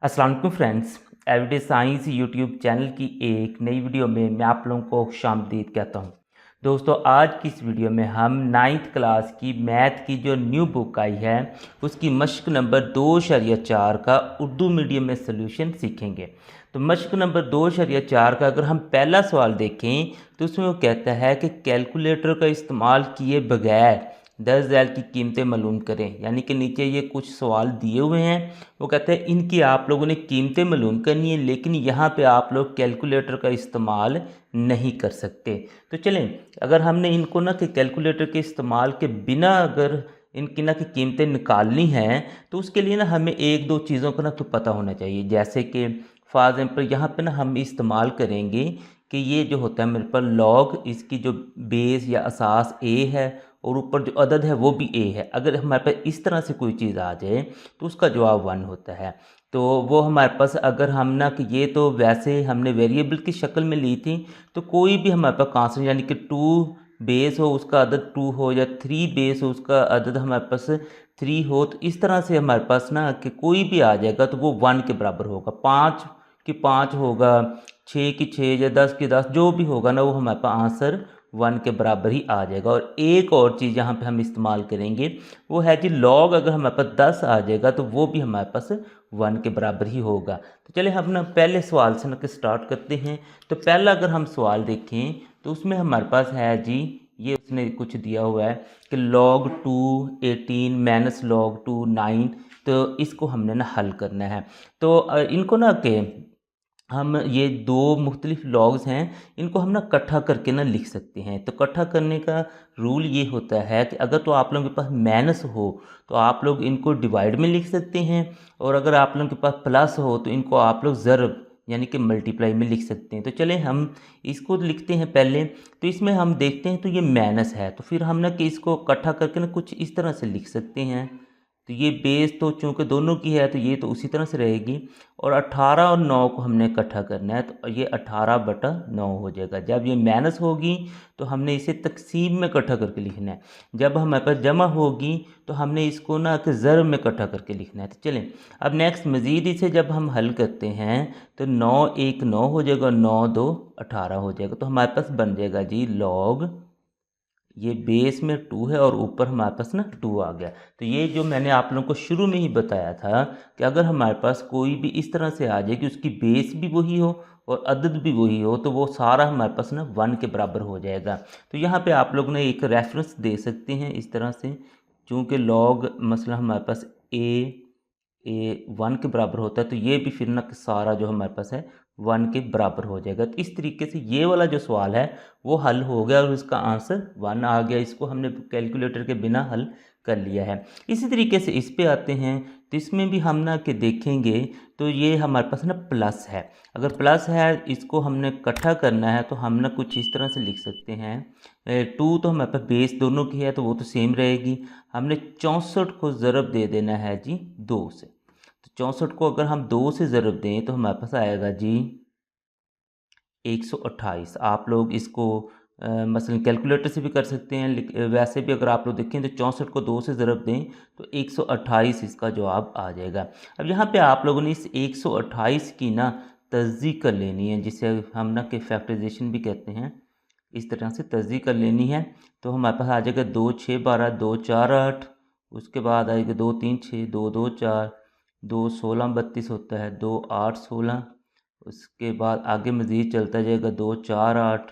अस्सलाम वालेकुम friends. Everyday science YouTube channel की एक नई वीडियो में मैं आप लोगों को खुशामदीद कहता हूं। दोस्तों, आज की इस वीडियो में हम 9th क्लास की मैथ की जो न्यू बुक आई है उसकी मश्क नंबर 2.4 का उर्दू मीडियम में सलूशन सीखेंगे। तो मश्क नंबर 2.4 का अगर हम पहला सवाल देखें तो उसमें वो कहता है कि कैलकुलेटर का इस्तेमाल किए बगैर 10 झैल की कीमतें मालूम करें। यानी कि नीचे ये कुछ सवाल दिए हुए हैं, वो कहते हैं इनकी आप लोगों ने कीमतें मालूम करनी है, लेकिन यहाँ पे आप लोग कैलकुलेटर का इस्तेमाल नहीं कर सकते। तो चलें, अगर हमने इनको ना कि कैलकुलेटर के इस्तेमाल के बिना अगर इनकी ना कि कीमतें निकालनी हैं तो उसके लिए ना हमें एक दो चीज़ों का ना तो पता होना चाहिए। जैसे कि फॉर एग्जाम्पल यहाँ पे ना हम इस्तेमाल करेंगे कि ये जो होता है मेरे पर लॉग, इसकी जो बेस या असास ए है और ऊपर जो अदद है वो भी ए है। अगर हमारे पास इस तरह से कोई चीज़ आ जाए तो उसका जवाब 1 होता है। तो वो हमारे पास अगर हम ना कि ये तो वैसे हमने वेरिएबल की शक्ल में ली थी, तो कोई भी हमारे पास कांस्टेंट यानी कि 2 बेस हो उसका अदद 2 हो या 3 बेस हो उसका अदद हमारे पास 3 हो, तो इस तरह से हमारे पास ना कि कोई भी आ जाएगा तो वो 1 के बराबर होगा। 5 की 5 होगा, 6 की 6 या 10 की 10 जो भी होगा ना वो हमारे पास आंसर 1 के बराबर ही आ जाएगा। और एक और चीज़ यहाँ पे हम इस्तेमाल करेंगे वो है जी लॉग, अगर हमारे पास 10 आ जाएगा तो वो भी हमारे पास 1 के बराबर ही होगा। तो चलिए हम ना पहले सवाल से ना स्टार्ट करते हैं। तो पहला अगर हम सवाल देखें तो उसमें हमारे पास है जी, ये उसने कुछ दिया हुआ है कि log 2 18 माइनस log 2 9। तो इसको हमने ना हल करना है। तो इनको ना के हम ये दो मुख्तलिफ लॉग्स हैं, इनको हम ना इकट्ठा करके ना लिख सकते हैं। तो इकट्ठा करने का रूल ये होता है कि अगर तो आप लोगों के पास माइनस हो तो आप लोग इनको डिवाइड में लिख सकते हैं, और अगर आप लोगों के पास प्लस हो तो इनको आप लोग ज़र्ब यानी कि मल्टीप्लाई में लिख सकते हैं। तो चलें हम इसको लिखते हैं पहले। तो इसमें हम देखते हैं तो ये माइनस है, तो फिर हम ना कि इसको इकट्ठा करके ना कुछ इस तरह से लिख सकते हैं। तो ये बेस तो चूँकि दोनों की है तो ये तो उसी तरह से रहेगी, और 18 और 9 को हमने इकट्ठा करना है तो ये 18/9 हो जाएगा। जब ये माइनस होगी तो हमने इसे तकसीम में इकट्ठा करके लिखना है। जब हमारे पास जमा होगी तो हमने इसको ना कि ज़र्ब में इकट्ठा करके लिखना है। तो चलें अब नेक्स्ट मज़ीद इसे जब हम हल करते हैं तो 9 1 9 हो जाएगा, 9 2 18 हो जाएगा। तो हमारे पास बन जाएगा जी लॉग, ये बेस में 2 है और ऊपर हमारे पास ना 2 आ गया। तो ये जो मैंने आप लोगों को शुरू में ही बताया था कि अगर हमारे पास कोई भी इस तरह से आ जाए कि उसकी बेस भी वही हो और अदद भी वही हो तो वो सारा हमारे पास ना 1 के बराबर हो जाएगा। तो यहाँ पे आप लोग ने एक रेफरेंस दे सकते हैं इस तरह से, चूँकि लॉग मसला हमारे पास ए 1 के बराबर होता है तो ये भी फिर ना सारा जो हमारे पास है 1 के बराबर हो जाएगा। तो इस तरीके से ये वाला जो सवाल है वो हल हो गया और उसका आंसर 1 आ गया। इसको हमने कैलकुलेटर के बिना हल कर लिया है। इसी तरीके से इस पे आते हैं तो इसमें भी हम ना कि देखेंगे तो ये हमारे पास ना प्लस है। अगर प्लस है इसको हमने इकट्ठा करना है तो हम ना कुछ इस तरह से लिख सकते हैं। 2 तो हमारे पास बेस दोनों की है तो वो तो सेम रहेगी। हमने 64 को ज़रब दे देना है जी 2 से। तो 64 को अगर हम 2 से ज़रब दें तो हमारे पास आएगा जी 128। आप लोग इसको मसलन कैलकुलेटर से भी कर सकते हैं, वैसे भी अगर आप लोग देखें तो 64 को 2 से ज़रब दें तो 128 इसका जवाब आ जाएगा। अब यहाँ पे आप लोगों ने इस 128 की ना तस्दीक कर लेनी है, जिसे हम ना कि फैक्टराइजेशन भी कहते हैं। इस तरह से तस्दीक कर लेनी है। तो हमारे पास आ जाएगा 2 6 12 2 4 8, उसके बाद आएगा 2 3 6 2 2 4 2 16 32 होता है, 2 8 16। उसके बाद आगे मज़ीद चलता जाएगा 2 4 8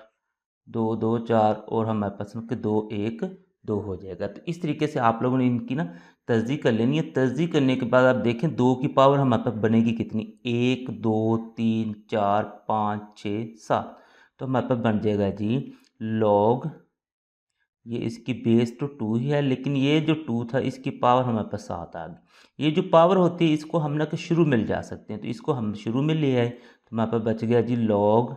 2 2 4 और हमारे पास में 2 1 2 हो जाएगा। तो इस तरीके से आप लोगों ने इनकी ना तस्दीक कर लेनी है। तस्दीक करने के बाद आप देखें 2 की पावर हमारे पास बनेगी कितनी, 1 2 3 4 5 6 7। तो हमारे पास बन जाएगा जी लॉग, ये इसकी बेस तो 2 ही है लेकिन ये जो 2 था इसकी पावर हमारे पास 7 आ गई। ये जो पावर होती है इसको हम ना कि शुरू में ले जा सकते हैं, तो इसको हम शुरू में ले आए तो हमारे पास बच गया जी लॉग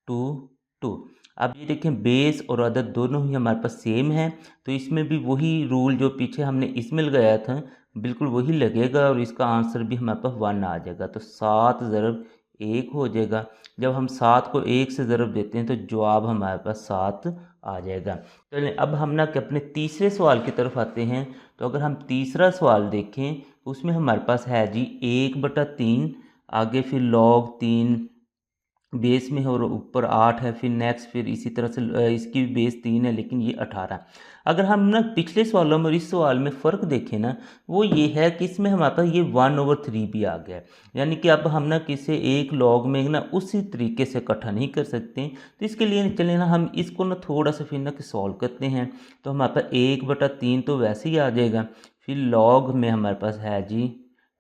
2 2। अब ये देखें बेस और अदद दोनों ही हमारे पास सेम है, तो इसमें भी वही रूल जो पीछे हमने इसमें लगाया था बिल्कुल वही लगेगा और इसका आंसर भी हमारे पास 1 आ जाएगा। तो 7 ज़रब 1 हो जाएगा। जब हम 7 को 1 से ज़रब देते हैं तो जवाब हमारे पास 7 आ जाएगा। चलिए अब हम ना कि अपने तीसरे सवाल की तरफ आते हैं। तो अगर हम तीसरा सवाल देखें उसमें हमारे पास है जी 1/3, आगे फिर log 3 बेस में है और ऊपर 8 है, फिर नेक्स्ट फिर इसी तरह से इसकी भी बेस 3 है लेकिन ये 18। अगर हम ना पिछले सवालों में और इस सवाल में फ़र्क देखें ना, वो ये है कि इसमें हमारे पास ये 1/3 भी आ गया है, यानी कि अब हम ना किसी एक लॉग में ना उसी तरीके से इकट्ठा नहीं कर सकते। तो इसके लिए चले ना हम इसको ना थोड़ा सा फिर ना कि सॉल्व करते हैं। तो हमारे पास 1/3 तो वैसे ही आ जाएगा, फिर लॉग में हमारे पास है जी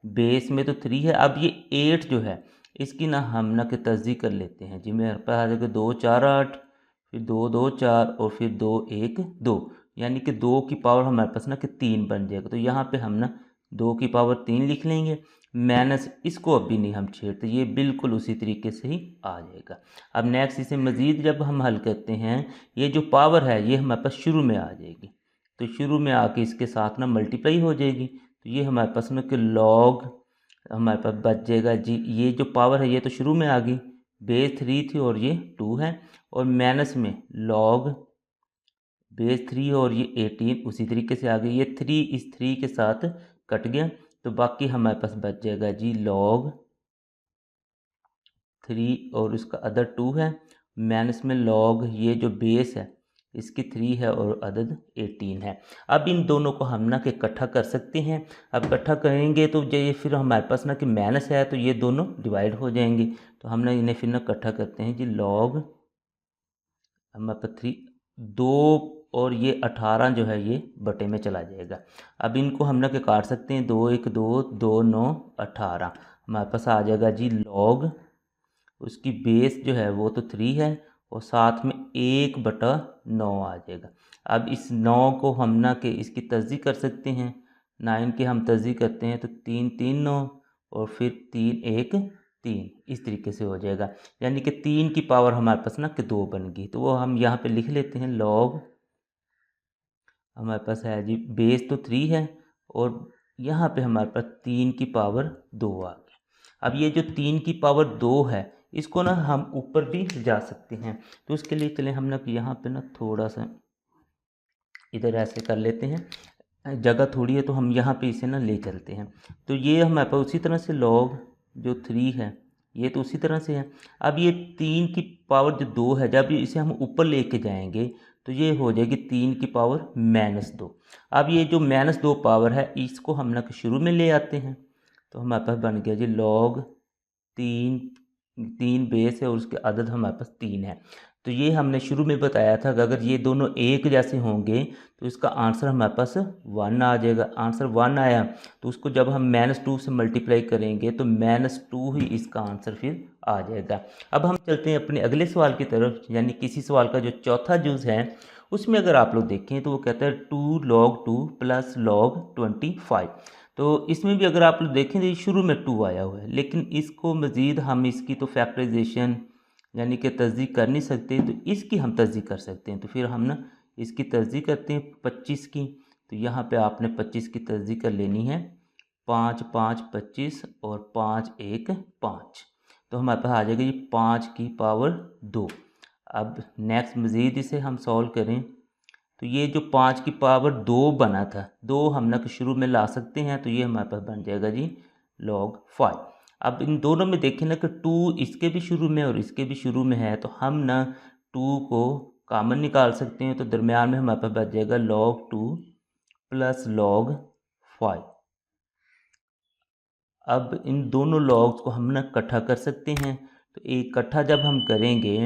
बेस में तो 3 है। अब ये 8 जो है इसकी ना हम ना कि तस्दीक कर लेते हैं जी। मेरे पास आ जाएगा 2 4 8, फिर 2 2 4 और फिर 2 1 2, यानी कि 2 की पावर हमारे पास ना कि 3 बन जाएगा। तो यहाँ पे हम ना 2 की पावर 3 लिख लेंगे, माइनस इसको अभी नहीं हम छेड़ते, ये बिल्कुल उसी तरीके से ही आ जाएगा। अब नेक्स्ट इसे मज़ीद जब हम हल करते हैं, ये जो पावर है ये हमारे पास शुरू में आ जाएगी, तो शुरू में आके इसके साथ ना मल्टीप्लाई हो जाएगी। तो ये हमारे पास में कि लॉग हमारे पास बच जाएगा जी, ये जो पावर है ये तो शुरू में आ गई, बेस 3 थी और ये 2 है, और माइनस में लॉग बेस 3 और ये 18 उसी तरीके से आ गई। ये 3 इस 3 के साथ कट गया, तो बाकी हमारे पास बच जाएगा जी लॉग 3 और इसका अदर 2 है, माइनस में लॉग ये जो बेस है इसकी 3 है और अदद 18 है। अब इन दोनों को हम ना कि इकट्ठा कर सकते हैं। अब इकट्ठा करेंगे तो ये फिर हमारे पास ना कि माइनस है तो ये दोनों डिवाइड हो जाएंगे। तो हम ना इन्हें फिर ना इकट्ठा करते हैं जी। लॉग हमारे पास 3 2 और ये 18 जो है ये बटे में चला जाएगा। अब इनको हम ना कि काट सकते हैं, 2 1 2 2 9 18 हमारे पास आ जाएगा जी लॉग, उसकी बेस जो है वो तो 3 है और साथ में 1/9 आ जाएगा। अब इस 9 को हम ना कि इसकी तस्दीक कर सकते हैं, 9 की हम तस्दीक करते हैं तो 3 3 9 और फिर 3 1 3 इस तरीके से हो जाएगा, यानी कि 3 की पावर हमारे पास ना कि 2 बन गई। तो वो हम यहाँ पे लिख लेते हैं, लॉग हमारे पास है जी बेस तो 3 है और यहाँ पे हमारे पास 3 की पावर 2 आ गई। अब ये जो 3 की पावर 2 है इसको ना हम ऊपर भी जा सकते हैं, तो उसके लिए चले हम ना यहाँ पे ना थोड़ा सा इधर ऐसे कर लेते हैं, जगह थोड़ी है तो हम यहाँ पे इसे ना ले चलते हैं। तो ये हमारे पास उसी तरह से लॉग जो 3 है ये तो उसी तरह से है। अब ये 3 की पावर जो 2 है, जब इसे हम ऊपर लेके जाएंगे तो ये हो जाएगी 3 की पावर -2। अब ये जो -2 पावर है इसको हम ना शुरू में ले आते हैं, तो हमारे पास बन गया जी लॉग 3 बेस है और उसके अदद हमारे पास 3 है। तो ये हमने शुरू में बताया था कि अगर ये दोनों एक जैसे होंगे तो इसका आंसर हमारे पास 1 आ जाएगा। आंसर 1 आया तो उसको जब हम -2 से मल्टीप्लाई करेंगे तो -2 ही इसका आंसर फिर आ जाएगा। अब हम चलते हैं अपने अगले सवाल की तरफ, यानी किसी सवाल का जो चौथा जुज़ है उसमें अगर आप लोग देखें तो वो कहता है 2 log 2 + log 25। तो इसमें भी अगर आप लोग देखें तो शुरू में 2 आया हुआ है, लेकिन इसको मज़ीद हम इसकी तो फैक्टराइजेशन यानी कि तस्दीक कर नहीं सकते, तो इसकी हम तस्दीक कर सकते हैं। तो फिर हम ना इसकी तस्दीक करते हैं 25 की। तो यहाँ पे आपने 25 की तस्दीक कर लेनी है, 5 5 25 और 5 1 5। तो हमारे पास आ जाएगा ये 5 की पावर 2। अब नेक्स्ट मज़ीद इसे हम सॉल्व करें तो ये जो 5 की पावर 2 बना था, 2 हम ना शुरू में ला सकते हैं, तो ये हमारे पास बन जाएगा जी log 5। अब इन दोनों में देखें ना कि 2 इसके भी शुरू में और इसके भी शुरू में है, तो हम ना 2 को कॉमन निकाल सकते हैं, तो दरमियान में हमारे पास बच जाएगा log 2 + log 5। अब इन दोनों लॉग्स को हम ना इकट्ठा कर सकते हैं, तो एक इकट्ठा जब हम करेंगे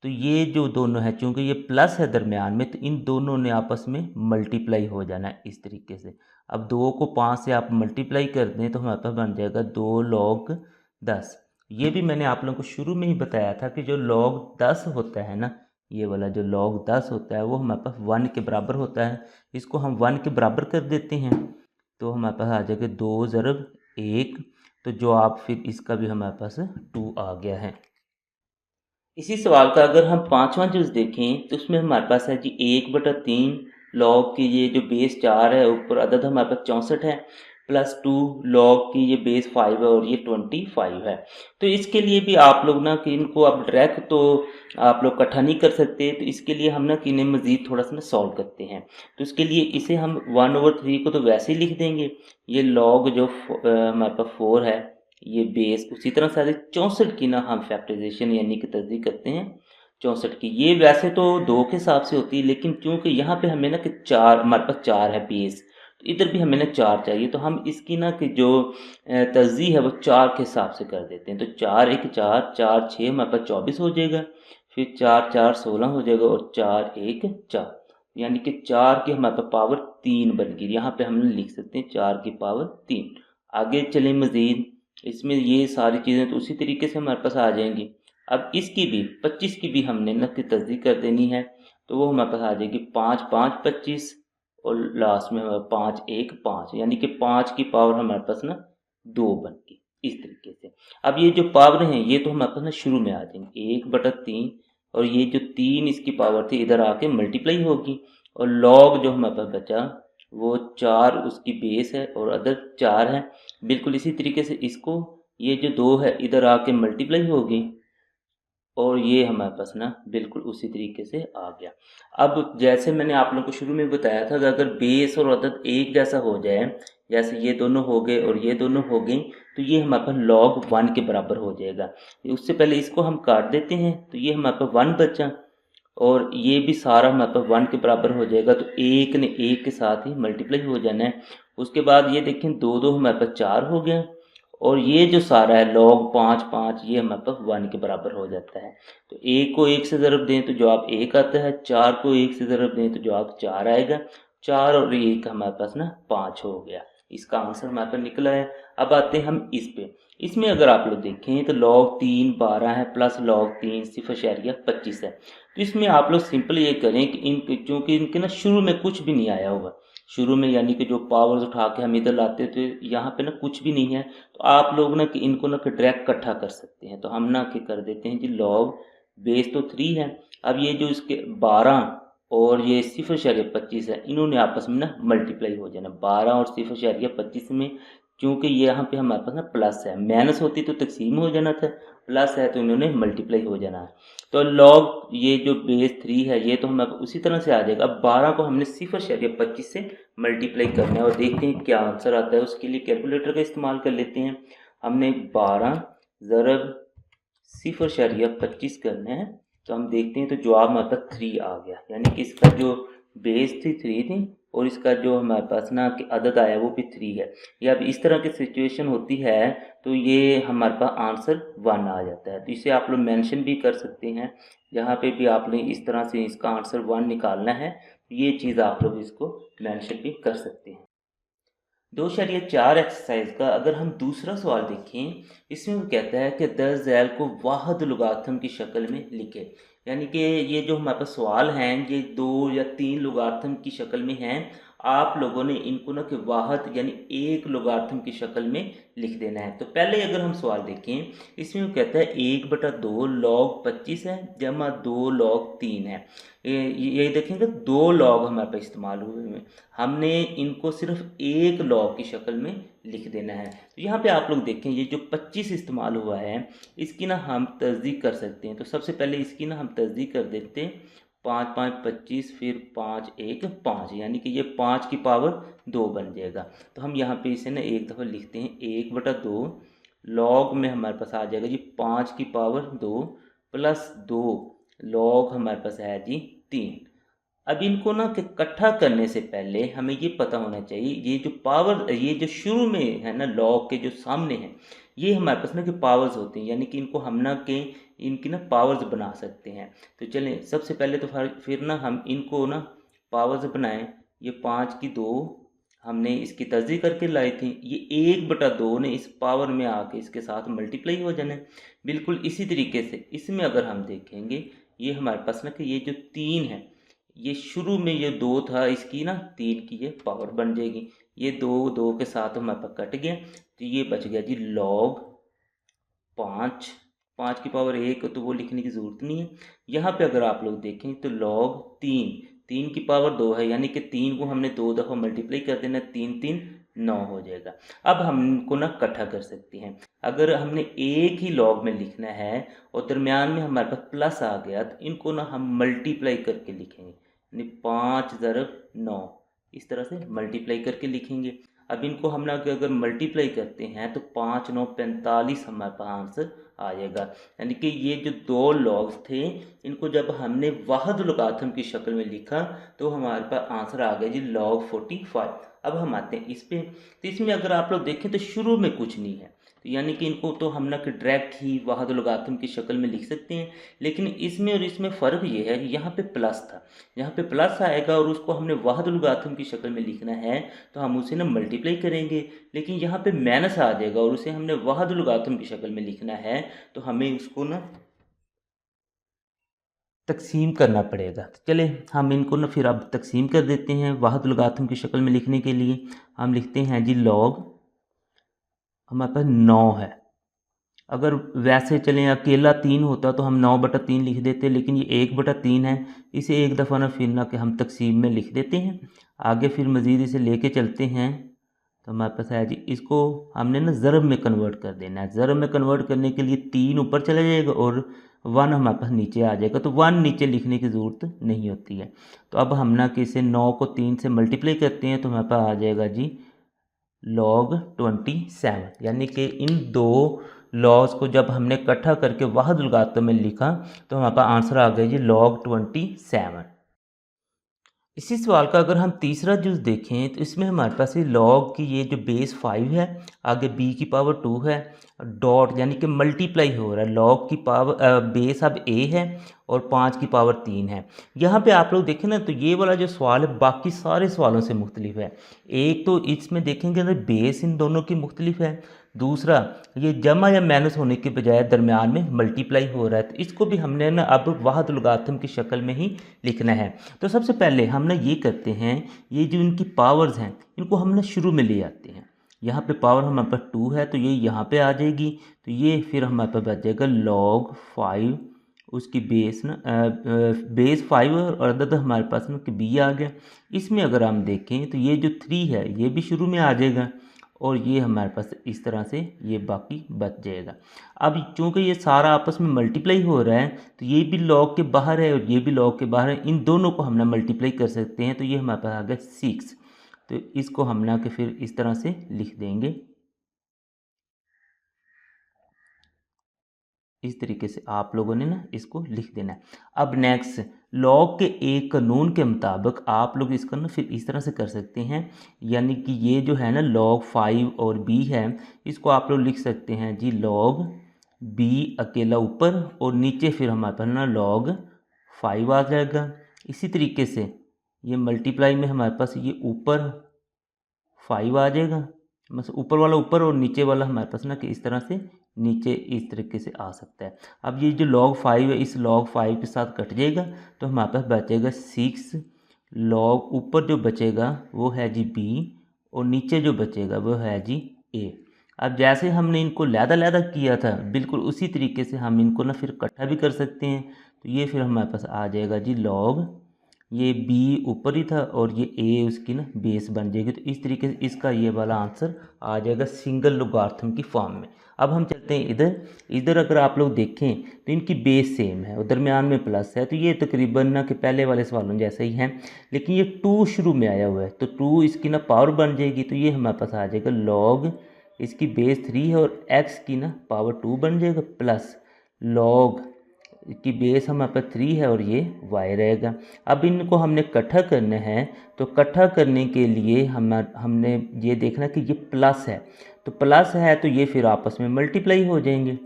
तो ये जो दोनों है, चूँकि ये प्लस है दरमियान में, तो इन दोनों ने आपस में मल्टीप्लाई हो जाना है इस तरीके से। अब 2 को 5 से आप मल्टीप्लाई कर दें तो हमारे पास बन जाएगा 2 log 10। ये भी मैंने आप लोगों को शुरू में ही बताया था कि जो log 10 होता है ना, ये वाला जो log 10 होता है वो हमारे पास 1 के बराबर होता है। इसको हम 1 के बराबर कर देते हैं तो हमारे पास आ जाएगा 2 ज़रब 1, तो जो आप फिर इसका भी हमारे पास 2 आ गया है। इसी सवाल का अगर हम पांचवा जुज़ देखें तो उसमें हमारे पास है जी 1/3 log की ये जो बेस 4 है ऊपर अदद हमारे पास 64 है +2 लॉग की ये बेस 5 है और ये 25 है। तो इसके लिए भी आप लोग ना कि इनको अब डायरेक्ट तो आप लोग इकट्ठा नहीं कर सकते, तो इसके लिए हम ना कि इन्हें मज़ीद थोड़ा सा ना सॉल्व करते हैं। तो इसके लिए इसे हम 1/3 को तो वैसे ही लिख देंगे, ये लॉग जो हमारे पास 4 है ये बेस उसी तरह से 64 की ना हम फैक्टराइजेशन यानी कि तस्दीक करते हैं 64 की। ये वैसे तो 2 के हिसाब से होती है, लेकिन चूँकि यहाँ पे हमें ना कि 4 हमारे पास 4 है बेस, तो इधर भी हमें ना 4 चाहिए, तो हम इसकी ना कि जो तर्जीह है वो 4 के हिसाब से कर देते हैं। तो 4 1 4 4 6 हमारे पास 24 हो जाएगा, फिर 4 4 16 हो जाएगा और 4 1 4, यानी कि 4 की हमारे पास पावर 3 बन गई। यहाँ पे हम लिख सकते हैं 4 की पावर 3। आगे चलें मज़ीद, इसमें ये सारी चीज़ें तो उसी तरीके से हमारे पास आ जाएंगी। अब इसकी भी 25 की भी हमने न की तस्दीक कर देनी है, तो वो हमारे पास आ जाएगी 5 5 25 और लास्ट में हमारे 5 1 5, यानी कि 5 की पावर हमारे पास ना 2 बन गई इस तरीके से। अब ये जो पावर हैं ये तो हमारे पास ना शुरू में आ जाएंगे 1/3, और ये जो 3 इसकी पावर थी इधर आके मल्टीप्लाई होगी, और लॉग जो हमारे पास बचा वो 4 उसकी बेस है और अदर 4 है। बिल्कुल इसी तरीके से इसको ये जो 2 है इधर आके मल्टीप्लाई होगी, और ये हमारे पास ना बिल्कुल उसी तरीके से आ गया। अब जैसे मैंने आप लोगों को शुरू में बताया था कि अगर बेस और अदद एक जैसा हो जाए, जैसे ये दोनों हो गए और ये दोनों हो गई, तो ये हमारे पास log 1 के बराबर हो जाएगा। उससे पहले इसको हम काट देते हैं, तो ये हमारे पास 1 बचा, और ये भी सारा हमारे पास 1 के बराबर हो जाएगा, तो एक ने एक के साथ ही मल्टीप्लाई हो जाना है। उसके बाद ये देखें 2 2 हमारे पास 4 हो गया, और ये जो सारा है log 5 5 ये हमारे पास 1 के बराबर हो जाता है। तो 1 को 1 से ज़रब दें तो जवाब 1 आता है, 4 को 1 से ज़रब दें तो जवाब 4 आएगा, 4 और 1 हमारे पास ना 5 हो गया। इसका आंसर हमारे पास निकला है। अब आते हैं हम इस पे। इसमें अगर आप लोग देखें तो log 3 12 है प्लस log 3 0.25 है। तो इसमें आप लोग सिंपल ये करें कि इन चूँकि इनके ना शुरू में कुछ भी नहीं आया होगा, शुरू में यानी कि जो पावर्स उठा के हम इधर लाते थे यहाँ पे ना कुछ भी नहीं है, तो आप लोग ना कि इनको ना कि डायरेक्ट इकट्ठा कर सकते हैं। तो हम ना कि कर देते हैं जी log बेस तो 3 है, अब ये जो इसके 12 और ये 0.25 है, इन्होंने आपस में ना मल्टीप्लाई हो जाना 12 और 0.25 में। क्योंकि ये यहाँ पे हमारे पास ना प्लस है, माइनस होती तो तकसीम हो जाना था, प्लस है तो इन्होंने मल्टीप्लाई हो जाना है। तो log ये जो बेस 3 है ये तो हमारे उसी तरह से आ जाएगा। अब 12 को हमने 0.25 से मल्टीप्लाई करना है और देखते हैं क्या आंसर आता है। उसके लिए कैलकुलेटर का इस्तेमाल कर लेते हैं। हमने 12 ज़रब 0.25 करना है, तो हम देखते हैं तो जवाब हमारे पास 3 आ गया, यानी कि इसका जो बेस थी 3 थी और इसका जो हमारे पास ना कि अदद आया वो भी 3 है। या अब इस तरह की सिचुएशन होती है तो ये हमारे पास आंसर 1 आ जाता है। तो इसे आप लोग मेंशन भी कर सकते हैं, जहाँ पे भी आपने इस तरह से इसका आंसर 1 निकालना है, ये चीज़ आप लोग इसको मेंशन भी कर सकते हैं। 2.4 एक्सरसाइज का अगर हम दूसरा सवाल देखें, इसमें वो कहता है कि 10 झैल को वाहिद लुगाथम की शक्ल में लिखे। यानी कि ये जो हमारे पास सवाल हैं ये 2 या 3 लुगाथम की शक्ल में हैं, आप लोगों ने इनको ना कि वाहिद यानी एक लुगाथम की शक्ल में लिख देना है। तो पहले अगर हम सवाल देखें, इसमें वो कहता है 1/2 log 25 है जमा 2 log 3 है। ये देखेंगे 2 log हमारे पास इस्तेमाल हुए हैं, हमने इनको सिर्फ एक log की शक्ल में लिख देना है। तो यहाँ पे आप लोग देखें ये जो 25 इस्तेमाल हुआ है इसकी ना हम तस्दीक कर सकते हैं। तो सबसे पहले इसकी ना हम तस्दीक कर देते हैं, 5 5 25 फिर 5 1 5, यानी कि ये 5 की पावर 2 बन जाएगा। तो हम यहाँ पे इसे ना एक दफ़ा लिखते हैं 1/2 log में हमारे पास आ जाएगा जी 5 की पावर 2 प्लस 2 log हमारे पास है जी 3। अब इनको ना कि इकट्ठा करने से पहले हमें ये पता होना चाहिए ये जो पावर ये जो शुरू में है ना log के जो सामने है ये हमारे पास ना कि पावर्स होते हैं, यानी कि इनको हम ना के इनकी ना पावर्स बना सकते हैं। तो चलें सबसे पहले तो फिर ना हम इनको ना पावर्स बनाएं। ये 5 की 2 हमने इसकी तस्दीक करके लाई थी, ये 1/2 ने इस पावर में आके इसके साथ मल्टीप्लाई हो जाना है। बिल्कुल इसी तरीके से इसमें अगर हम देखेंगे ये हमारे पास ना कि ये जो 3 है ये शुरू में ये 2 था, इसकी ना 3 की ये पावर बन जाएगी। ये 2 2 के साथ हमारे पास कट गया, तो ये बच गया जी log 5। 5 की पावर 1 तो वो लिखने की ज़रूरत नहीं है। यहाँ पे अगर आप लोग देखें तो log 3 3 की पावर 2 है, यानी कि 3 को हमने 2 दफ़ा मल्टीप्लाई कर देना, 3 3 9 हो जाएगा। अब हम इनको ना इकट्ठा कर सकते हैं। अगर हमने एक ही लॉग में लिखना है और दरमियान में हमारे पास प्लस आ गया तो इनको ना हम मल्टीप्लाई करके लिखेंगे, यानी 5 ज़रब 9, इस तरह से मल्टीप्लाई करके लिखेंगे। अब इनको हम ना अगर मल्टीप्लाई करते हैं तो 5 9 45 हमारे पास आंसर आ जाएगा। यानी कि ये जो दो लॉग्स थे इनको जब हमने वाहिद लगातम की शक्ल में लिखा तो हमारे पास आंसर आ गया जी log 45। अब हम आते हैं इस पे, तो इसमें अगर आप लोग देखें तो शुरू में कुछ नहीं है, तो यानी कि इनको तो हम ना कि डायरेक्ट ही वाहिद लगातम की शक्ल में लिख सकते हैं। लेकिन इसमें और इसमें फ़र्क ये है कि यहाँ पे प्लस था, यहाँ पे प्लस आएगा और उसको हमने वाहिद लगातम की शक्ल में लिखना है तो हम उसे ना मल्टीप्लाई करेंगे। लेकिन यहाँ पे माइनस आ जाएगा और उसे हमने वाहिद लगातम की शक्ल में लिखना है तो हमें उसको ना तक़सीम करना पड़ेगा। तो चले हम इनको ना फिर अब तक़सीम कर देते हैं वाहिद लगातम की शक्ल में लिखने के लिए। हम लिखते हैं जी लॉग, हमारे पास 9 है। अगर वैसे चलें अकेला 3 होता तो हम 9/3 लिख देते, लेकिन ये 1/3 है, इसे एक दफ़ा ना फिर ना कि हम तक़सीम में लिख देते हैं। आगे फिर मज़ीद इसे लेके चलते हैं तो हमारे पास है जी, इसको हमने ना ज़रब में कन्वर्ट कर देना है। ज़रब में कन्वर्ट करने के लिए 3 ऊपर चला जाएगा और 1 हमारे पास नीचे आ जाएगा, तो 1 नीचे लिखने की ज़रूरत नहीं होती है। तो अब हम ना कि इसे 9 को 3 से मल्टीप्लाई करते हैं तो हमारे पास आ जाएगा जी log 27। यानी कि इन दो लॉज को जब हमने इकट्ठा करके वाहिद लगातम में लिखा तो हमारे पास आंसर आ गया जी log 27। इसी सवाल का अगर हम तीसरा जुज़ देखें तो इसमें हमारे पास ये लॉग की ये जो बेस 5 है, आगे b की पावर 2 है, डॉट यानी कि मल्टीप्लाई हो रहा है। लॉग की पावर बेस अब a है और 5 की पावर 3 है। यहाँ पे आप लोग देखें ना तो ये वाला जो सवाल है बाकी सारे सवालों से मुख्तलिफ है। एक तो इसमें देखेंगे ना बेस इन दोनों की मुख्तलिफ है, दूसरा ये जमा या माइनस होने के बजाय दरमियान में मल्टीप्लाई हो रहा है, तो इसको भी हमने ना अब वाहिद लगातम की शक्ल में ही लिखना है। तो सबसे पहले हम ना ये करते हैं, ये जो इनकी पावर्स हैं इनको हम ना शुरू में ले आते हैं। यहाँ पे पावर हमारे पास 2 है तो ये यहाँ पे आ जाएगी, तो ये फिर हमारे पास बच जाएगा log 5, उसकी बेस ना बेस 5 और अदद हमारे पास ना कि b आ गया। इसमें अगर हम देखें तो ये जो 3 है ये भी शुरू में आ जाएगा और ये हमारे पास इस तरह से ये बाकी बच जाएगा। अब चूँकि ये सारा आपस में मल्टीप्लाई हो रहा है तो ये भी लॉग के बाहर है और ये भी लॉग के बाहर है, इन दोनों को हम ना मल्टीप्लाई कर सकते हैं, तो ये हमारे पास आ गया 6। तो इसको हम ना कि फिर इस तरह से लिख देंगे, इस तरीके से आप लोगों ने ना इसको लिख देना है। अब नेक्स्ट लॉग के एक कानून के मुताबिक आप लोग इसको ना फिर इस तरह से कर सकते हैं, यानी कि ये जो है ना log 5 और b है, इसको आप लोग लिख सकते हैं जी log b अकेला ऊपर और नीचे फिर हमारे पास ना log 5 आ जाएगा। इसी तरीके से ये मल्टीप्लाई में हमारे पास ये ऊपर 5 आ जाएगा, बस ऊपर वाला ऊपर और नीचे वाला हमारे पास ना कि इस तरह से नीचे इस तरीके से आ सकता है। अब ये जो log 5 है इस log 5 के साथ कट जाएगा तो हमारे पास बचेगा 6 log, ऊपर जो बचेगा वो है जी b और नीचे जो बचेगा वो है जी a। अब जैसे हमने इनको लहदा किया था बिल्कुल उसी तरीके से हम इनको ना फिर इकट्ठा भी कर सकते हैं। तो ये फिर हमारे पास आ जाएगा जी log, ये b ऊपर ही था और ये a उसकी ना बेस बन जाएगी। तो इस तरीके से इसका ये वाला आंसर आ जाएगा सिंगल लोगार्थम की फॉर्म में। अब हम चलते हैं इधर अगर आप लोग देखें तो इनकी बेस सेम है और दरमियान में प्लस है, तो ये तकरीबन ना कि पहले वाले सवालों जैसे ही हैं, लेकिन ये 2 शुरू में आया हुआ है तो 2 इसकी ना पावर बन जाएगी। तो ये हमारे पास आ जाएगा log, इसकी बेस 3 है और x की ना पावर 2 बन जाएगा, प्लस log की बेस हमारे पास 3 है और ये y रहेगा। अब इनको हमने इकट्ठा करना है, तो इकट्ठा करने के लिए हमने ये देखना कि ये प्लस है, तो प्लस है तो ये फिर आपस में मल्टीप्लाई हो जाएंगे,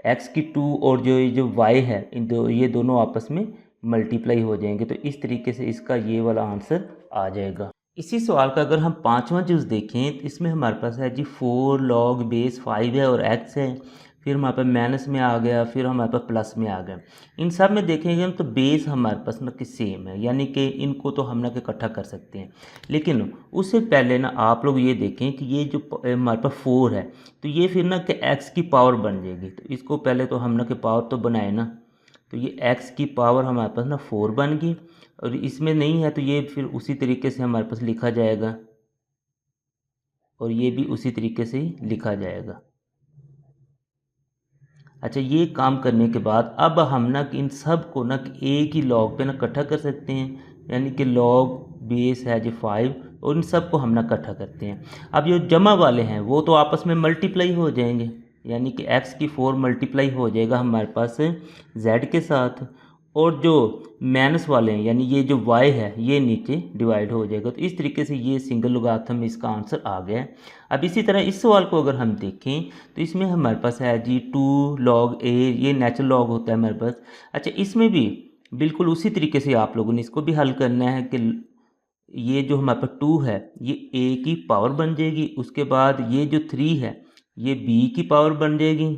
x की 2 और जो y है ये दोनों आपस में मल्टीप्लाई हो जाएंगे। तो इस तरीके से इसका ये वाला आंसर आ जाएगा। इसी सवाल का अगर हम पांचवा जुज़ देखें तो इसमें हमारे पास है जी 4 log बेस 5 है और x है, फिर हमारे पास माइनस में आ गया, फिर हमारे पास प्लस में आ गया। इन सब में देखेंगे तो बेस हमारे पास ना कि सेम है, यानी कि इनको तो हम ना कि इकट्ठा कर सकते हैं। लेकिन उससे पहले ना आप लोग ये देखें कि ये जो हमारे पास 4 है तो ये फिर ना कि x की पावर बन जाएगी। तो इसको पहले तो हम ना कि पावर तो बनाए ना, तो ये x की पावर हमारे पास ना 4 बन गई और इसमें नहीं है तो ये फिर उसी तरीके से हमारे पास लिखा जाएगा और ये भी उसी तरीके से ही लिखा जाएगा। अच्छा, ये काम करने के बाद अब हम ना इन सब को ना एक ही लॉग पे ना इकट्ठा कर सकते हैं, यानी कि लॉग बेस है जो 5 और इन सब को हम ना इकट्ठा करते हैं। अब जो जमा वाले हैं वो तो आपस में मल्टीप्लाई हो जाएंगे, यानी कि x की 4 मल्टीप्लाई हो जाएगा हमारे पास z के साथ, और जो माइनस वाले हैं यानी ये जो y है ये नीचे डिवाइड हो जाएगा। तो इस तरीके से ये सिंगल लोगारिथम में इसका आंसर आ गया है। अब इसी तरह इस सवाल को अगर हम देखें तो इसमें हमारे पास है जी 2 log a, ये नेचुरल लॉग होता है हमारे पास। अच्छा, इसमें भी बिल्कुल उसी तरीके से आप लोगों ने इसको भी हल करना है कि ये जो हमारे पास 2 है ये a की पावर बन जाएगी, उसके बाद ये जो 3 है ये b की पावर बन जाएगी,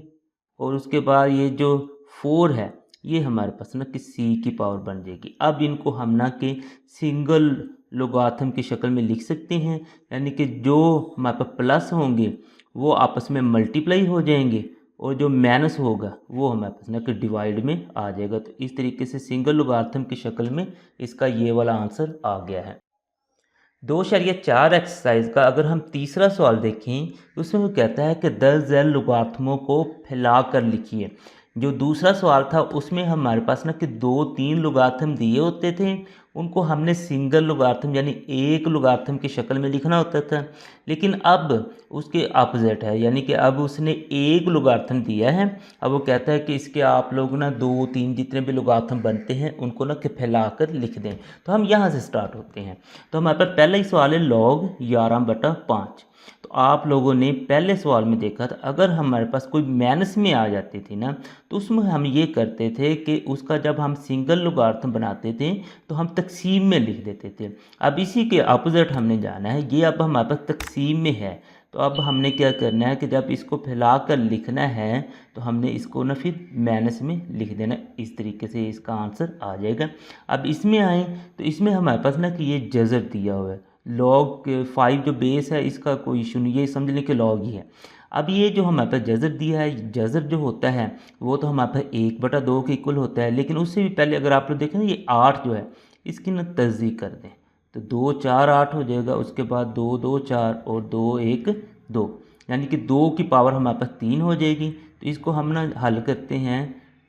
और उसके बाद ये जो 4 है ये हमारे पास ना कि c की पावर बन जाएगी। अब इनको हम ना कि सिंगल लोगारिथम की शक्ल में लिख सकते हैं, यानी कि जो हमारे पास प्लस होंगे वो आपस में मल्टीप्लाई हो जाएंगे और जो माइनस होगा वो हमारे पास ना कि डिवाइड में आ जाएगा। तो इस तरीके से सिंगल लोगारिथम की शक्ल में इसका ये वाला आंसर आ गया है। 2.4 एक्सरसाइज का अगर हम तीसरा सवाल देखें तो उसमें वो कहता है कि 10 जैल लोगारिथमों को फैलाकर लिखिए। जो दूसरा सवाल था उसमें हमारे पास ना कि 2-3 लोगारिथम दिए होते थे, उनको हमने सिंगल लोगारिथम यानी एक लोगारिथम की शक्ल में लिखना होता था, लेकिन अब उसके अपोजिट है, यानी कि अब उसने एक लोगारिथम दिया है। अब वो कहता है कि इसके आप लोग ना 2-3 जितने भी लोगारिथम बनते हैं उनको ना कि फैलाकर लिख दें। तो हम यहाँ से स्टार्ट होते हैं। तो हमारे पास पहला ही सवाल है log 11/5। तो आप लोगों ने पहले सवाल में देखा था अगर हमारे पास कोई माइनस में आ जाती थी ना तो उसमें हम ये करते थे कि उसका जब हम सिंगल लोगारिथम बनाते थे तो हम तकसीम में लिख देते थे। अब इसी के अपोजिट हमने जाना है, ये अब हमारे पास तकसीम में है, तो अब हमने क्या करना है कि जब इसको फैला कर लिखना है तो हमने इसको ना फिर माइनस में लिख देना। इस तरीके से इसका आंसर आ जाएगा। अब इसमें आए तो इसमें हमारे पास ना कि ये जज़र दिया हुआ है, log 5 जो बेस है इसका कोई इशू नहीं, ये समझ लें कि log ही है। अब ये जो हमारे पास जज़र दिया है, जज़र जो होता है वो तो हमारे पास 1/2 के इक्वल होता है, लेकिन उससे भी पहले अगर आप लोग देखें ना ये 8 जो है इसकी ना तस्दीक कर दें तो 2 4 8 हो जाएगा, उसके बाद 2 2 4 और 2 1 2, यानी कि 2 की पावर हमारे पास 3 हो जाएगी। तो इसको हम ना हल करते हैं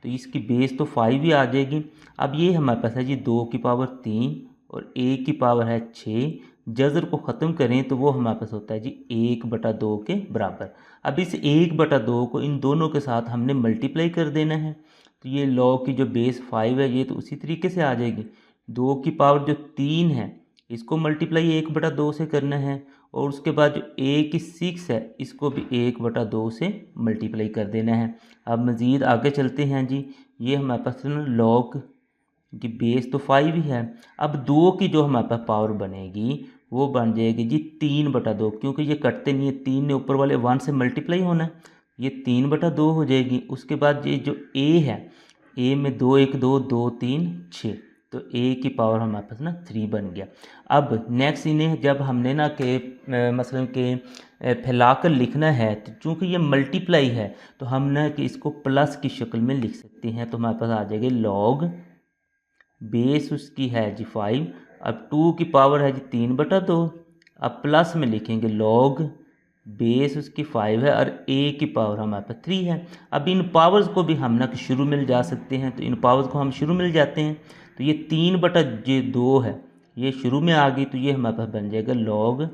तो इसकी बेस तो 5 ही आ जाएगी। अब ये हमारे पास है जी 2 की पावर 3 और 1 की पावर है 6। जज़र को ख़त्म करें तो वो हमारे पास होता है जी 1/2 के बराबर। अब इस 1/2 को इन दोनों के साथ हमने मल्टीप्लाई कर देना है, तो ये log की जो बेस 5 है ये तो उसी तरीके से आ जाएगी। 2 की पावर जो 3 है इसको मल्टीप्लाई 1/2 से करना है, और उसके बाद जो a की 6 है इसको भी 1/2 से मल्टीप्लाई कर देना है। अब मज़ीद आगे चलते हैं जी, ये हमारे पास log की बेस तो 5 ही है। अब 2 की जो हमारे पास पावर बनेगी वो बन जाएगी जी 3/2, क्योंकि ये कटते नहीं है, 3 ने ऊपर वाले 1 से मल्टीप्लाई होना है, ये 3/2 हो जाएगी। उसके बाद ये जो a है, a में 2 1 2 2 3 6, तो a की पावर हमारे पास ना 3 बन गया। अब नेक्स्ट इन्हें जब हमने ना के मसलन के फैलाकर लिखना है तो चूँकि ये मल्टीप्लाई है तो हम ना कि इसको प्लस की शक्ल में लिख सकते हैं। तो हमारे पास आ जाएगी log बेस उसकी है जी 5, अब 2 की पावर है जी 3/2, अब प्लस में लिखेंगे log बेस उसकी 5 है और a की पावर हमारे पास 3 है। अब इन पावर्स को भी हम ना शुरू में जा सकते हैं, तो इन पावर्स को हम शुरू में जाते हैं तो ये 3/2 है ये शुरू में आ गई, तो ये हमारे पास बन जाएगा log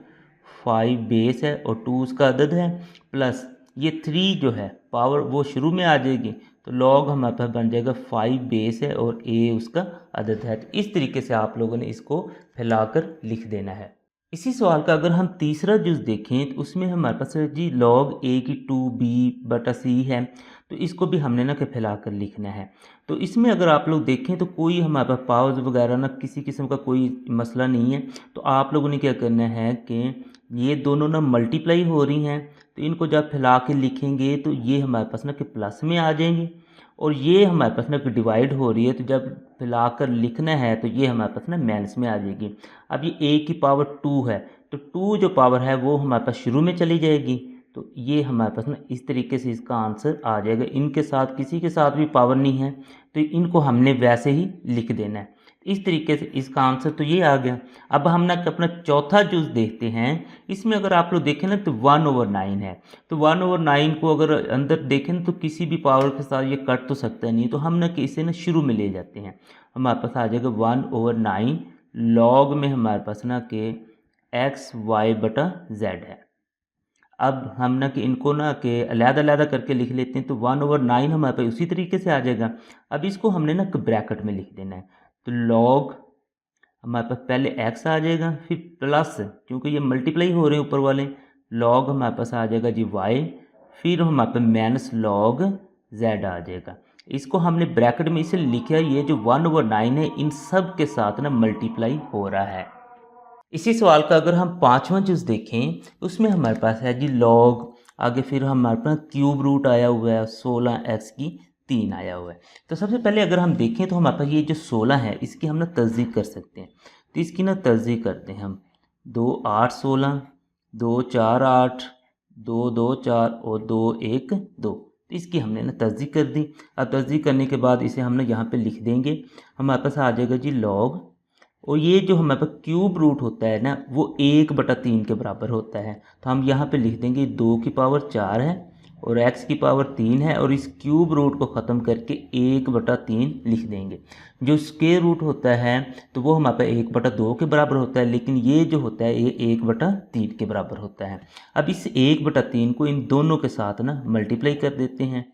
5 बेस है और 2 उसका अदद है, प्लस ये 3 जो है पावर वो शुरू में आ जाएगी, तो log हमारे पास बन जाएगा 5 बेस है और a उसका अदद है। तो इस तरीके से आप लोगों ने इसको फैलाकर लिख देना है। इसी सवाल का अगर हम तीसरा जुज़ देखें तो उसमें हमारे पास जी log a की 2b/c है, तो इसको भी हमने ना कि फैलाकर लिखना है। तो इसमें अगर आप लोग देखें तो कोई हमारे पास पावर्स वगैरह ना किसी किस्म का कोई मसला नहीं है। तो आप लोगों ने क्या करना है कि ये दोनों ना मल्टीप्लाई हो रही हैं, तो इनको जब फैला के लिखेंगे तो ये हमारे पास ना कि प्लस में आ जाएंगे, और ये हमारे पास ना कि डिवाइड हो रही है तो जब फैलाकर लिखना है तो ये हमारे पास ना माइनस में आ जाएगी। अब ये a की पावर 2 है तो 2 जो पावर है वो हमारे पास शुरू में चली जाएगी, तो ये हमारे पास ना इस तरीके से इसका आंसर आ जाएगा। इनके साथ किसी के साथ भी पावर नहीं है तो इनको हमने वैसे ही लिख देना है। इस तरीके से इसका आंसर तो ये आ गया। अब हम ना अपना चौथा जूस देखते हैं। इसमें अगर आप लोग देखें ना तो 1/9 है। तो 1/9 को अगर अंदर देखें ना तो किसी भी पावर के साथ ये कट तो सकता नहीं, तो हम ना कि इसे ना शुरू में ले जाते हैं। हमारे पास आ जाएगा 1/9 लॉग में हमारे पास ना कि XY/Z है। अब हम ना कि इनको ना कि अलग-अलग करके लिख लेते हैं, तो 1/9 हमारे पास उसी तरीके से आ जाएगा। अब इसको हमने ना ब्रैकेट में लिख देना है। तो लॉग हमारे पास पहले x आ जाएगा, फिर प्लस, क्योंकि ये मल्टीप्लाई हो रहे हैं ऊपर वाले, लॉग हमारे पास आ जाएगा जी y, फिर हमारे पास माइनस लॉग z आ जाएगा। इसको हमने ब्रैकेट में इसे लिखा है, ये जो 1/9 है इन सब के साथ ना मल्टीप्लाई हो रहा है। इसी सवाल का अगर हम पांचवा चीज़ देखें, उसमें हमारे पास है जी लॉग, आगे फिर हमारे पास क्यूब रूट आया हुआ है, 16x की 3 आया हुआ है। तो सबसे पहले अगर हम देखें तो हमारे पास ये जो 16 है इसकी हम ना तस्दीक कर सकते हैं। तो इसकी ना तस्दीक करते हैं हम, 2 8 16, 2 4 8, 2 2 4 और 2 1 2। तो इसकी हमने ना तस्दीक कर दी। अब तस्दीक करने के बाद इसे हम ना यहाँ पे लिख देंगे। हमारे पास आ जाएगा जी लॉग, और ये जो हमारे पास क्यूब रूट होता है ना वो 1/3 के बराबर होता है। तो हम यहाँ पे लिख देंगे 2 की पावर 4 है और x की पावर 3 है, और इस क्यूब रूट को ख़त्म करके 1/3 लिख देंगे। जो स्क्वायर रूट होता है तो वो हमारे पास 1/2 के बराबर होता है, लेकिन ये जो होता है ये 1/3 के बराबर होता है। अब इस 1/3 को इन दोनों के साथ ना मल्टीप्लाई कर देते हैं।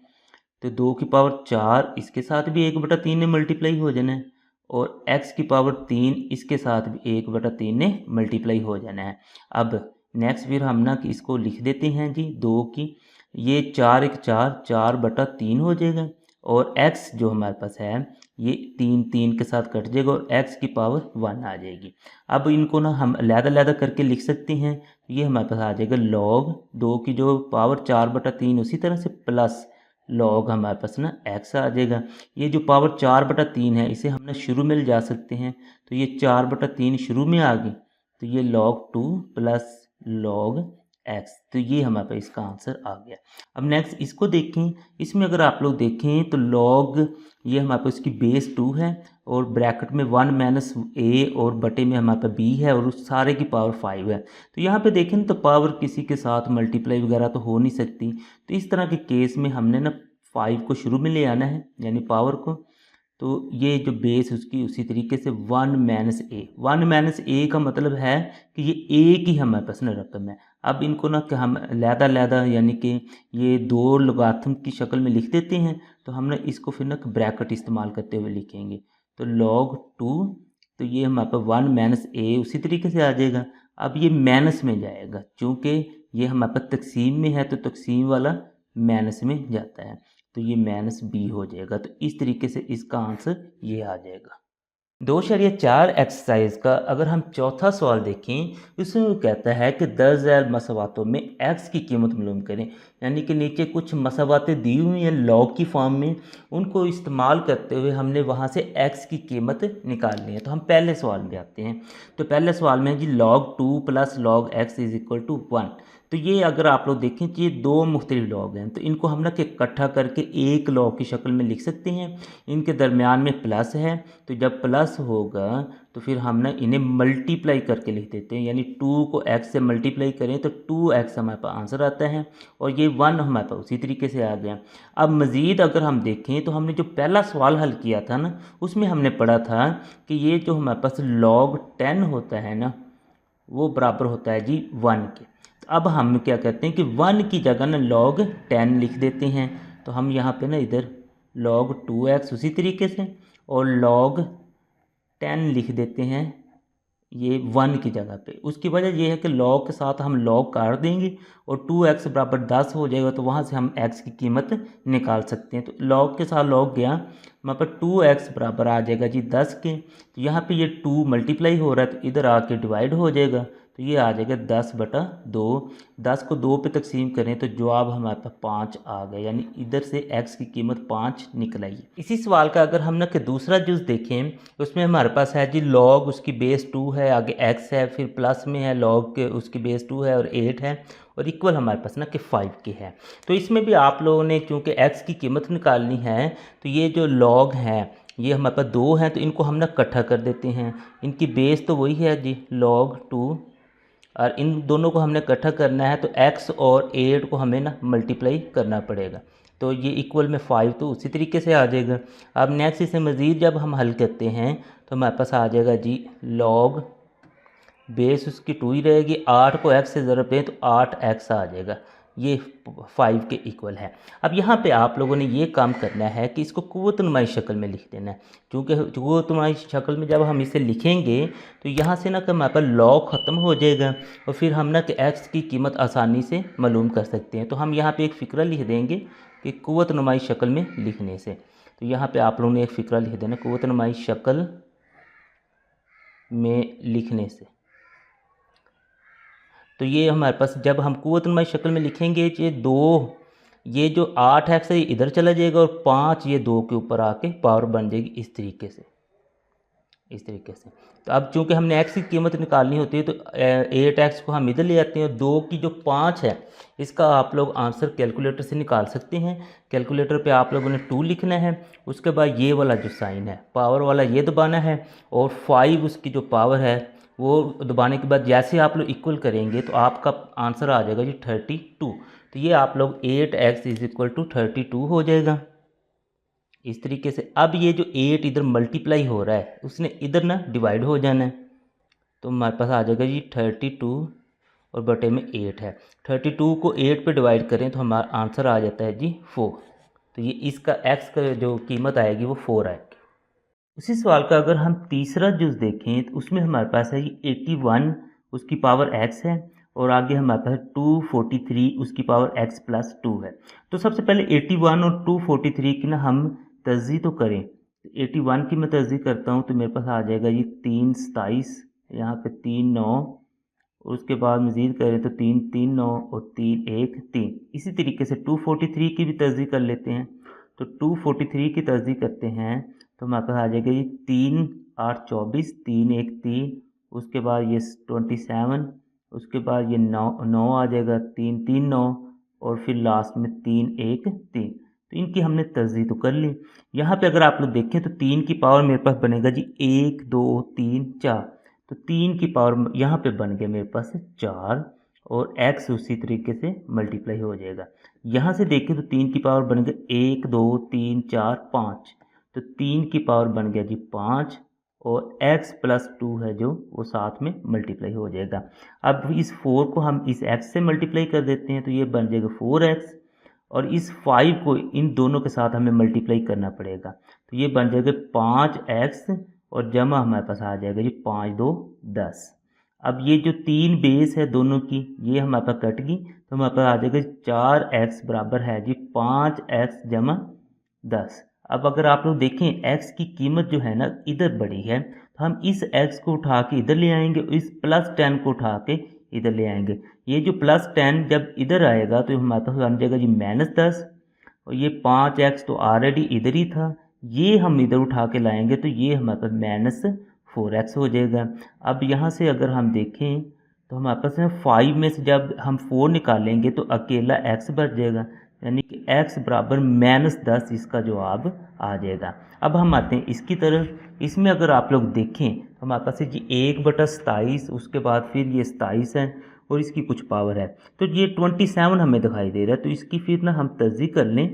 तो 2 की पावर 4 इसके साथ भी 1/3 ने मल्टीप्लाई हो जाना है, और x की पावर 3 इसके साथ भी 1/3 ने मल्टीप्लाई हो जाना है। अब नेक्स्ट फिर हम ना कि इसको लिख देते हैं जी 2 की, ये 4 1 4, 4/3 हो जाएगा, और x जो हमारे पास है ये 3 3 के साथ कट जाएगा और x की पावर 1 आ जाएगी। अब इनको ना हम अलग-अलग करके लिख सकते हैं। ये हमारे पास आ जाएगा लॉग 2 की जो पावर 4/3, उसी तरह से प्लस लॉग हमारे पास ना x आ जाएगा। ये जो पावर 4/3 है इसे हम ना शुरू में ले जा सकते हैं, तो ये 4/3 शुरू में आ गई, तो ये log 2 प्लस log x, तो ये हमारे पास इसका आंसर आ गया। अब नेक्स्ट इसको देखें, इसमें अगर आप लोग देखें तो log ये हमारे पास इसकी बेस 2 है, और ब्रैकेट में 1 - a और बटे में हमारे पास b है, और उस सारे की पावर 5 है। तो यहाँ पे देखें तो पावर किसी के साथ मल्टीप्लाई वगैरह तो हो नहीं सकती। तो इस तरह के केस में हमने ना 5 को शुरू में ले आना है, यानी पावर को। तो ये जो बेस उसकी उसी तरीके से 1 - a का मतलब है कि ये एक ही हमारे पास ना रकम है। अब इनको ना कि हम अलहदा यानी कि ये दो लोगारिथम की शक्ल में लिख देते हैं, तो हम ना इसको फिर ना ब्रैकेट इस्तेमाल करते हुए लिखेंगे। तो log 2, तो ये हमारे पास 1 - a उसी तरीके से आ जाएगा। अब ये माइनस में जाएगा, चूँकि ये हमारे पास तकसीम में है तो तकसीम वाला माइनस में जाता है, तो ये -b हो जाएगा। तो इस तरीके से इसका आंसर ये आ जाएगा। 2.4 एक्सरसाइज का अगर हम चौथा सवाल देखें, उसमें वो कहता है कि 10,000 मसावातों में x की कीमत मालूम करें। यानी कि नीचे कुछ मसावातें दी हुई हैं लॉग की फॉर्म में, उनको इस्तेमाल करते हुए हमने वहाँ से x की कीमत निकालनी है। तो हम पहले सवाल में आते हैं। तो पहले सवाल में जी log 2 + log x = 1। तो ये अगर आप लोग देखें कि ये दो मुख्तलिफ लॉग हैं, तो इनको हम ना कि इकट्ठा करके एक लॉग की शक्ल में लिख सकते हैं। इनके दरमियान में प्लस है, तो जब प्लस होगा तो फिर हम ना इन्हें मल्टीप्लाई करके लिख देते हैं, यानी 2 को x से मल्टीप्लाई करें तो 2x हमारे पास आंसर आता है, और ये 1 हमारे पास उसी तरीके से आ गया। अब मज़ीद अगर हम देखें तो हमने जो पहला सवाल हल किया था ना, उसमें हमने पढ़ा था कि ये जो हमारे पास log 10 होता है ना, वो बराबर होता है जी 1 के। तो अब हम क्या करते हैं कि 1 की जगह ना log 10 लिख देते हैं। तो हम यहाँ पे ना इधर log 2x उसी तरीके से, और log 10 लिख देते हैं ये 1 की जगह पे। उसकी वजह ये है कि log के साथ हम log काट देंगे और 2x = 10 हो जाएगा, तो वहाँ से हम x की कीमत निकाल सकते हैं। तो log के साथ log गया, वहाँ पर 2x बराबर आ जाएगा जी 10 के। तो यहाँ पे ये 2 मल्टीप्लाई हो रहा है, तो इधर आके डिवाइड हो जाएगा, तो ये आ जाएगा 10/2। 10 को 2 पे तकसीम करें तो जवाब हमारे पास 5 आ गया, यानी इधर से x की कीमत 5 निकल आई। इसी सवाल का अगर हम ना कि दूसरा जूस देखें, उसमें हमारे पास है जी log उसकी बेस 2 है, आगे x है, फिर प्लस में है log के उसकी बेस 2 है और 8 है, और इक्वल हमारे पास ना कि 5 की है। तो इसमें भी आप लोगों ने चूँकि x की कीमत निकालनी है, तो ये जो log है ये हमारे पास 2 हैं तो इनको हम ना इकट्ठा कर देते हैं। इनकी बेस तो वही है जी log 2, और इन दोनों को हमने इकट्ठा करना है तो x और 8 को हमें ना मल्टीप्लाई करना पड़ेगा। तो ये इक्वल में 5 तो उसी तरीके से आ जाएगा। अब नेक्स्ट इसे मज़ीद जब हम हल करते हैं तो हमारे पास आ जाएगा जी log बेस उसकी 2 ही रहेगी, 8 को x से ज़रब दें तो 8x आ जाएगा। ये 5 के इक्वल है। अब यहाँ पे आप लोगों ने ये काम करना है कि इसको कुव्वत नुमाई शक्ल में लिख देना है, क्योंकि कुव्वत नुमाई शक्ल में जब हम इसे लिखेंगे तो यहाँ से ना कि हमारे पास लॉग ख़त्म हो जाएगा और फिर हम ना कि x की कीमत आसानी से मालूम कर सकते हैं। तो हम यहाँ पे एक फ़िक्रा लिख देंगे कि कुव्वत नुमाई शक्ल में लिखने से। तो यहाँ पर आप लोगों ने एक फ़िक्रा लिख देना, कुव्वत नुमाई शक्ल में लिखने से। तो ये हमारे पास जब हम कुव्वतनुमाई शक्ल में लिखेंगे ये जो 8x है ये इधर चला जाएगा और 5 ये 2 के ऊपर आके पावर बन जाएगी इस तरीके से। तो अब चूंकि हमने x की कीमत निकालनी होती है तो 8x को हम इधर ले आते हैं और 2 की जो 5 है इसका आप लोग आंसर कैलकुलेटर से निकाल सकते हैं। कैलकुलेटर पे आप लोगों ने 2 लिखना है, उसके बाद ये वाला जो साइन है पावर वाला ये दबाना है और 5 उसकी जो पावर है वो दबाने के बाद जैसे आप लोग इक्वल करेंगे तो आपका आंसर आ जाएगा जी 32। तो ये आप लोग 8x इज इक्वल टू 32 हो जाएगा इस तरीके से। अब ये जो 8 इधर मल्टीप्लाई हो रहा है उसने इधर ना डिवाइड हो जाना है, तो हमारे पास आ जाएगा जी 32 और बटे में 8 है। 32 को 8 पे डिवाइड करें तो हमारा आंसर आ जाता है जी 4। तो ये इसका x का जो कीमत आएगी वो 4 आएगी। उसी सवाल का अगर हम तीसरा जुज़ देखें तो उसमें हमारे पास है ये 81 उसकी पावर x है और आगे हमारे पास 243 उसकी पावर x प्लस 2 है। तो सबसे पहले 81 और 243 की ना हम तर्जीह तो करें। 81 की मैं तर्जीह करता हूँ तो मेरे पास आ जाएगा ये 3 27, यहाँ पे 3 9 और उसके बाद मज़ीद करें तो 3 3 9 और 3 1 3। इसी तरीके से 243 की भी तर्जीह कर लेते हैं। तो 243 की तर्जीह करते हैं तो हमारे पास आ जाएगा ये 3 8 24 3 1 3, उसके बाद ये 27, उसके बाद ये 9 9 आ जाएगा 3 3 9 और फिर लास्ट में 3 1 3। तो इनकी हमने तर्जीह तो कर ली। यहाँ पे अगर आप लोग देखें तो 3 की पावर मेरे पास बनेगा जी 1 2 3 4। तो 3 की पावर यहाँ पे बन गया मेरे पास 4 और x उसी तरीके से मल्टीप्लाई हो जाएगा। यहाँ से देखें तो 3 की पावर बन गया 1 2 3 4 5, तो 3 की पावर बन गया जी 5 और x प्लस 2 है जो वो साथ में मल्टीप्लाई हो जाएगा। अब इस 4 को हम इस x से मल्टीप्लाई कर देते हैं तो ये बन जाएगा 4x और इस 5 को इन दोनों के साथ हमें मल्टीप्लाई करना पड़ेगा तो ये बन जाएगा 5x और जमा हमारे पास आ जाएगा जी 5 2 10। अब ये जो 3 बेस है दोनों की ये हमारे पास कट गई तो हमारे पास आ जाएगा 4x बराबर है जी 5x जमा 10। अब अगर आप लोग देखें x की कीमत जो है ना इधर बड़ी है तो हम इस x को उठा के इधर ले आएंगे और इस प्लस 10 को उठा के इधर ले आएंगे। ये जो प्लस 10 जब इधर आएगा तो हमारे पास बन जाएगा जी -10 और ये 5x तो ऑलरेडी इधर ही था, ये हम इधर उठा के लाएंगे तो ये हमारे पास -4x हो जाएगा। अब यहाँ से अगर हम देखें तो हमारे पास 5 में से जब हम 4 निकालेंगे तो अकेला x बच जाएगा, यानी कि x बराबर -10 इसका जवाब आ जाएगा। अब हम आते हैं इसकी तरफ। इसमें अगर आप लोग देखें तो हमारे पास है जी 1/27, उसके बाद फिर ये 27 है और इसकी कुछ पावर है तो ये 27 हमें दिखाई दे रहा है। तो इसकी फिर ना हम तर्जीह कर लें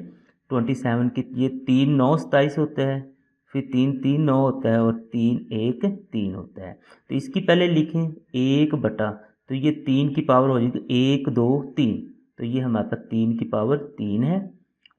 27 की। ये 3 9 27 होता है, फिर 3 3 9 होता है और 3 1 3 होता है। तो इसकी पहले लिखें 1 बटा, तो ये 3 की पावर हो जाएगी 1 2 3, तो ये हमारे पास 3 की पावर 3 है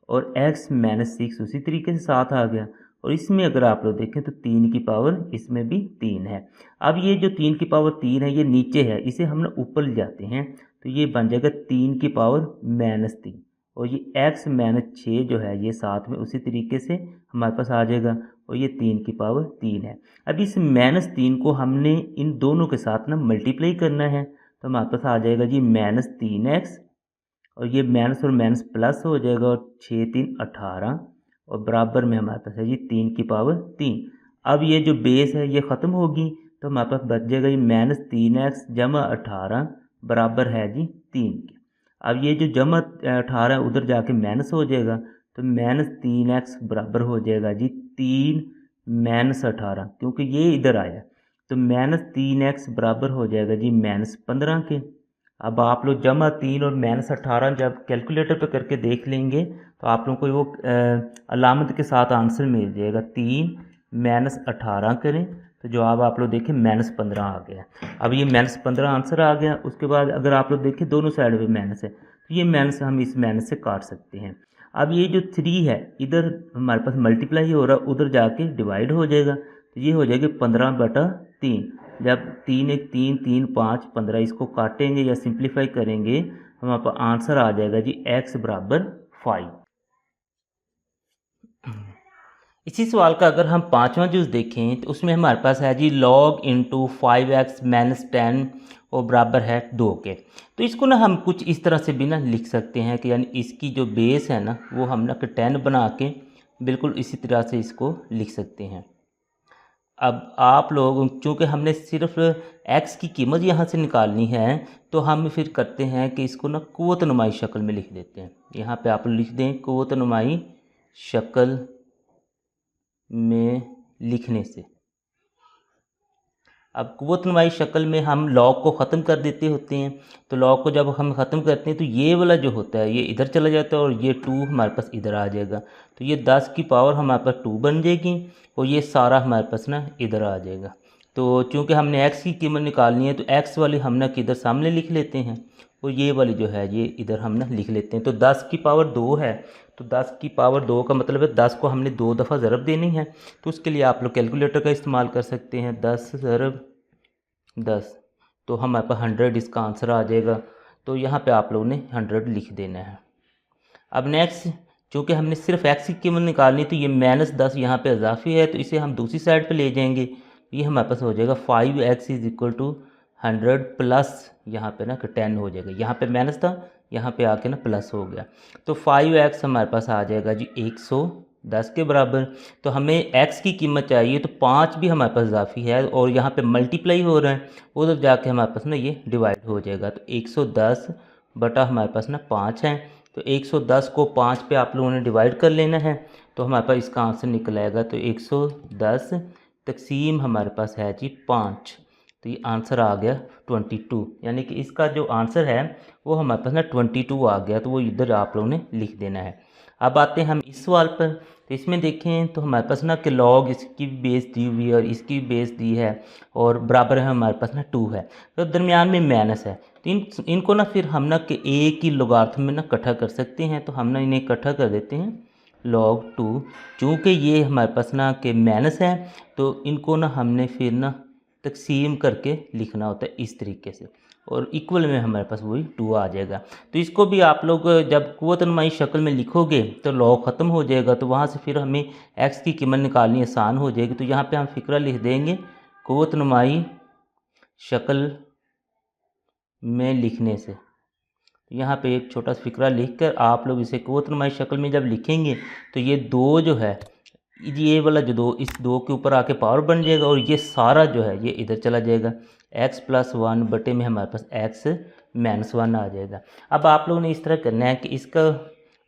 और x -6 उसी तरीके से साथ आ गया। और इसमें अगर आप लोग देखें तो 3 की पावर इसमें भी 3 है। अब ये जो 3 की पावर 3 है ये नीचे है, इसे हम लोग ऊपर ले जाते हैं तो ये बन जाएगा 3 की पावर -3 और ये x -6 जो है ये साथ में उसी तरीके से हमारे पास आ जाएगा और ये 3 की पावर 3 है। अब इस -3 को हमने इन दोनों के साथ ना मल्टीप्लाई करना है तो हमारे पास आ जाएगा जी -3x और ये माइनस और माइनस प्लस हो जाएगा और 6 3 18 और बराबर में हमारे पास है जी 3 की पावर 3। अब ये जो बेस है ये ख़त्म होगी तो हमारे पास बच जाएगा ये -3x जमा 18 बराबर है जी 3 के। अब ये जो जमा 18 उधर जाके माइनस हो जाएगा तो -3x बराबर हो जाएगा जी 3 -18, क्योंकि ये इधर आया तो -3x बराबर हो जाएगा जी -15 के। अब आप लोग जमा 3 और -18 जब कैलकुलेटर पे करके देख लेंगे तो आप लोगों को वो अलामत के साथ आंसर मिल जाएगा। 3 -18 करें तो जवाब आप लोग देखें -15 आ गया। अब ये -15 आंसर आ गया। उसके बाद अगर आप लोग देखें दोनों साइड पे माइनस है तो ये माइनस हम इस माइनस से काट सकते हैं। अब ये जो 3 है इधर हमारे पास मल्टीप्लाई हो रहा है, उधर जाके डिवाइड हो जाएगा तो ये हो जाएगा 15/3। जब 3 1 3 3 5 15 इसको काटेंगे या सिंप्लीफाई करेंगे हमारे पास आंसर आ जाएगा जी x बराबर 5। इसी सवाल का अगर हम पांचवा जूस देखें तो उसमें हमारे पास है जी log इंटू 5x -10 और बराबर है 2 के। तो इसको ना हम कुछ इस तरह से भी ना लिख सकते हैं कि यानी इसकी जो बेस है ना वो हम ना 10 बना के बिल्कुल इसी तरह से इसको लिख सकते हैं। अब आप लोग चूँकि हमने सिर्फ x की कीमत यहाँ से निकालनी है तो हम फिर करते हैं कि इसको ना कुव्वत नुमाई शक्ल में लिख देते हैं। यहाँ पे आप लिख दें कुव्वत नुमाई शक्ल में लिखने से। अब कुव्वत नुमाई शक्ल में हम लॉग को ख़त्म कर देते होते हैं तो लॉग को जब हम ख़त्म करते हैं तो ये वाला जो होता है ये इधर चला जाता है और ये 2 हमारे पास इधर आ जाएगा। तो ये 10 की पावर हमारे पास 2 बन जाएगी और ये सारा हमारे पास ना इधर आ जाएगा। तो चूँकि हमने x की कीमत निकालनी है तो x वाली हम ना किधर सामने लिख लेते हैं और ये वाली जो है ये इधर हम ना लिख लेते हैं। तो 10 की पावर 2 है तो 10 की पावर 2 का मतलब है 10 को हमने 2 दफ़ा ज़रब देनी है। तो उसके लिए आप लोग कैलकुलेटर का इस्तेमाल कर सकते हैं। 10 ज़रब 10 तो हमारे पास 100 इसका आंसर आ जाएगा। तो यहाँ पे आप लोगों ने 100 लिख देना है। अब नेक्स्ट चूँकि हमने सिर्फ x की कीमत निकालनी तो ये -10 यहाँ पे इजाफी है तो इसे हम दूसरी साइड पे ले जाएंगे। ये हमारे पास हो जाएगा 5x = 100 प्लस यहाँ पे ना 10 हो जाएगा। यहाँ पे माइनस था यहाँ पे आके ना प्लस हो गया तो 5x हमारे पास आ जाएगा जी 110 के बराबर। तो हमें x की कीमत चाहिए तो 5 भी हमारे पास इजाफी है और यहाँ पे मल्टीप्लाई हो रहा है उधर जाके हमारे पास ना ये डिवाइड हो जाएगा। तो 110 बटा हमारे पास ना 5 है तो 110 को 5 पे आप लोगों ने डिवाइड कर लेना है तो हमारे पास इसका आंसर निकल आएगा। तो 110 तकसीम हमारे पास है जी 5 तो ये आंसर आ गया 22। यानी कि इसका जो आंसर है वो हमारे पास ना 22 आ गया। तो वो इधर आप लोगों ने लिख देना है। अब आते हैं हम इस सवाल पर। तो इसमें देखें तो हमारे पास ना कि लॉग इसकी बेस दी हुई है और इसकी बेस दी है और बराबर है हमारे पास ना 2 है तो दरमियान में माइनस है। तो इनको ना फिर हम ना कि एक ही लोगारिथम में ना इकट्ठा कर सकते हैं। तो हम ना इन्हें इकट्ठा कर देते हैं log 2। चूँकि ये हमारे पास ना कि माइनस है तो इनको ना हमने फिर ना तकसीम करके लिखना होता है इस तरीके से और इक्वल में हमारे पास वही 2 आ जाएगा। तो इसको भी आप लोग जब कुव्वत नुमाई शक्ल में लिखोगे तो लॉग ख़त्म हो जाएगा तो वहाँ से फिर हमें x की कीमत निकालनी आसान हो जाएगी। तो यहाँ पे हम फ़िक्रा लिख देंगे कुव्वत नुमाई शक्ल में लिखने से। तो यहाँ पे एक छोटा सा फ़िक्रा लिख कर आप लोग इसे कुव्वत नुमाई शक्ल में जब लिखेंगे तो ये 2 जो है ये वाला जो 2 इस 2 के ऊपर आके पावर बन जाएगा और ये सारा जो है ये इधर चला जाएगा। x + 1 बटे में हमारे पास x - 1 आ जाएगा। अब आप लोगों ने इस तरह करना है कि इसका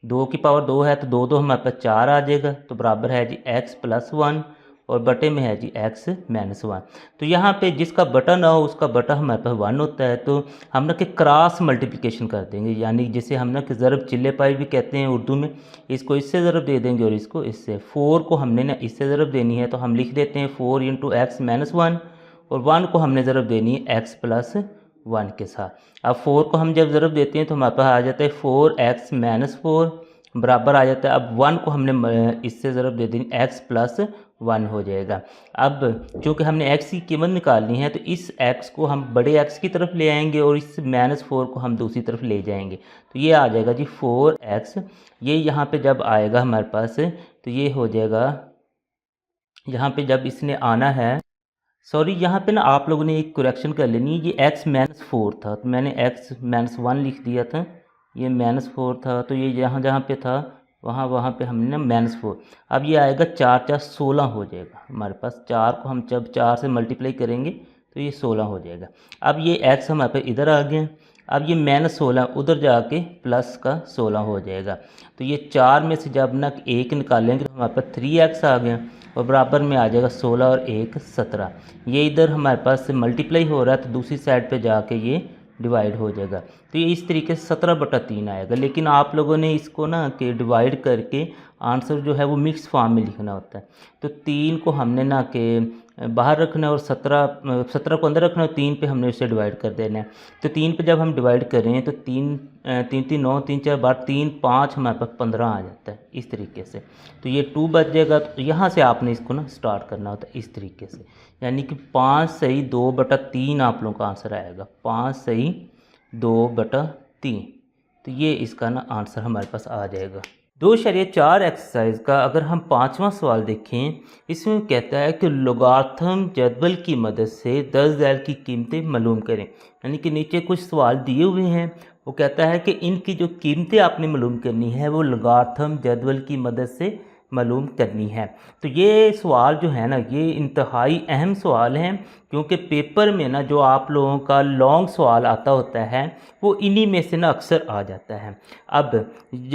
2 की पावर 2 है तो 2 2 हमारे पास 4 आ जाएगा तो बराबर है जी x + 1 और बटे में है जी x - 1। तो यहाँ पे जिसका बटा ना हो उसका बटा हमारे पास 1 होता है तो हम ना कि क्रॉस मल्टीप्लिकेशन कर देंगे। यानी जिसे हम ना कि ज़रब चिल्ले पाई भी कहते हैं उर्दू में। इसको इससे ज़रब दे देंगे और इसको इससे। 4 को हमने ना इससे ज़रब देनी है तो हम लिख देते हैं 4 × x - 1 और 1 को हमने ज़रब देनी है x + 1 के साथ। अब 4 को हम जब ज़रब देते हैं तो हमारे पास आ जाता है 4x - 4 बराबर आ जाता है। अब 1 को हमने इससे ज़रब दे देनी x + 1 हो जाएगा। अब चूँकि हमने x की कीमत निकालनी है तो इस x को हम बड़े x की तरफ ले आएंगे और इस -4 को हम दूसरी तरफ ले जाएंगे तो ये आ जाएगा जी 4x। ये यहाँ पे जब आएगा हमारे पास तो ये हो जाएगा यहाँ पे जब इसने आना है सॉरी यहाँ पे ना आप लोगों ने एक करेक्शन कर लेनी है। ये x - 4 था तो मैंने x - 1 लिख दिया था। ये -4 था तो ये जहाँ जहाँ पे था वहाँ पे हमने ना -4। अब ये आएगा 4 4 16 हो जाएगा हमारे पास। 4 को हम जब 4 से मल्टीप्लाई करेंगे तो ये 16 हो जाएगा। अब ये x हमारे पास इधर आ गया। अब ये -16 उधर जाके प्लस का 16 हो जाएगा। तो ये 4 में से जब ना 1 निकालेंगे तो हमारे पास 3x आ गया। और बराबर में आ जाएगा 16 और 1 17। ये इधर हमारे पास मल्टीप्लाई हो रहा है तो दूसरी साइड पे जाके ये डिवाइड हो जाएगा। तो ये इस तरीके से 17/3 आएगा। लेकिन आप लोगों ने इसको ना कि डिवाइड करके आंसर जो है वो मिक्स फॉर्म में लिखना होता है। तो 3 को हमने ना कि बाहर रखना है और 17 को अंदर रखना है, 3 पे हमने इसे डिवाइड कर देना है। तो 3 पे जब हम डिवाइड करें तो 3 3 9 3 4 12 3 5 हमारे पास 15 आ जाता है इस तरीके से। तो ये 2 बच जाएगा। तो यहाँ से आपने इसको ना स्टार्ट करना होता है इस तरीके से, यानी कि 5 सही 2/3 आप लोगों का आंसर आएगा। 5 सही 2/3। तो ये इसका ना आंसर हमारे पास आ जाएगा। 2.4 एक्सरसाइज का अगर हम 5वां सवाल देखें, इसमें कहता है कि लोगार्थम जदवल की मदद से 10 ज़ैल की कीमतें मालूम करें। यानी कि नीचे कुछ सवाल दिए हुए हैं, वो कहता है कि इनकी जो कीमतें आपने मालूम करनी है वो लोगार्थम जदवल की मदद से मालूम करनी है। तो ये सवाल जो है ना ये इंतहाई अहम सवाल हैं, क्योंकि पेपर में ना जो आप लोगों का लॉन्ग सवाल आता होता है वो इन्हीं में से ना अक्सर आ जाता है। अब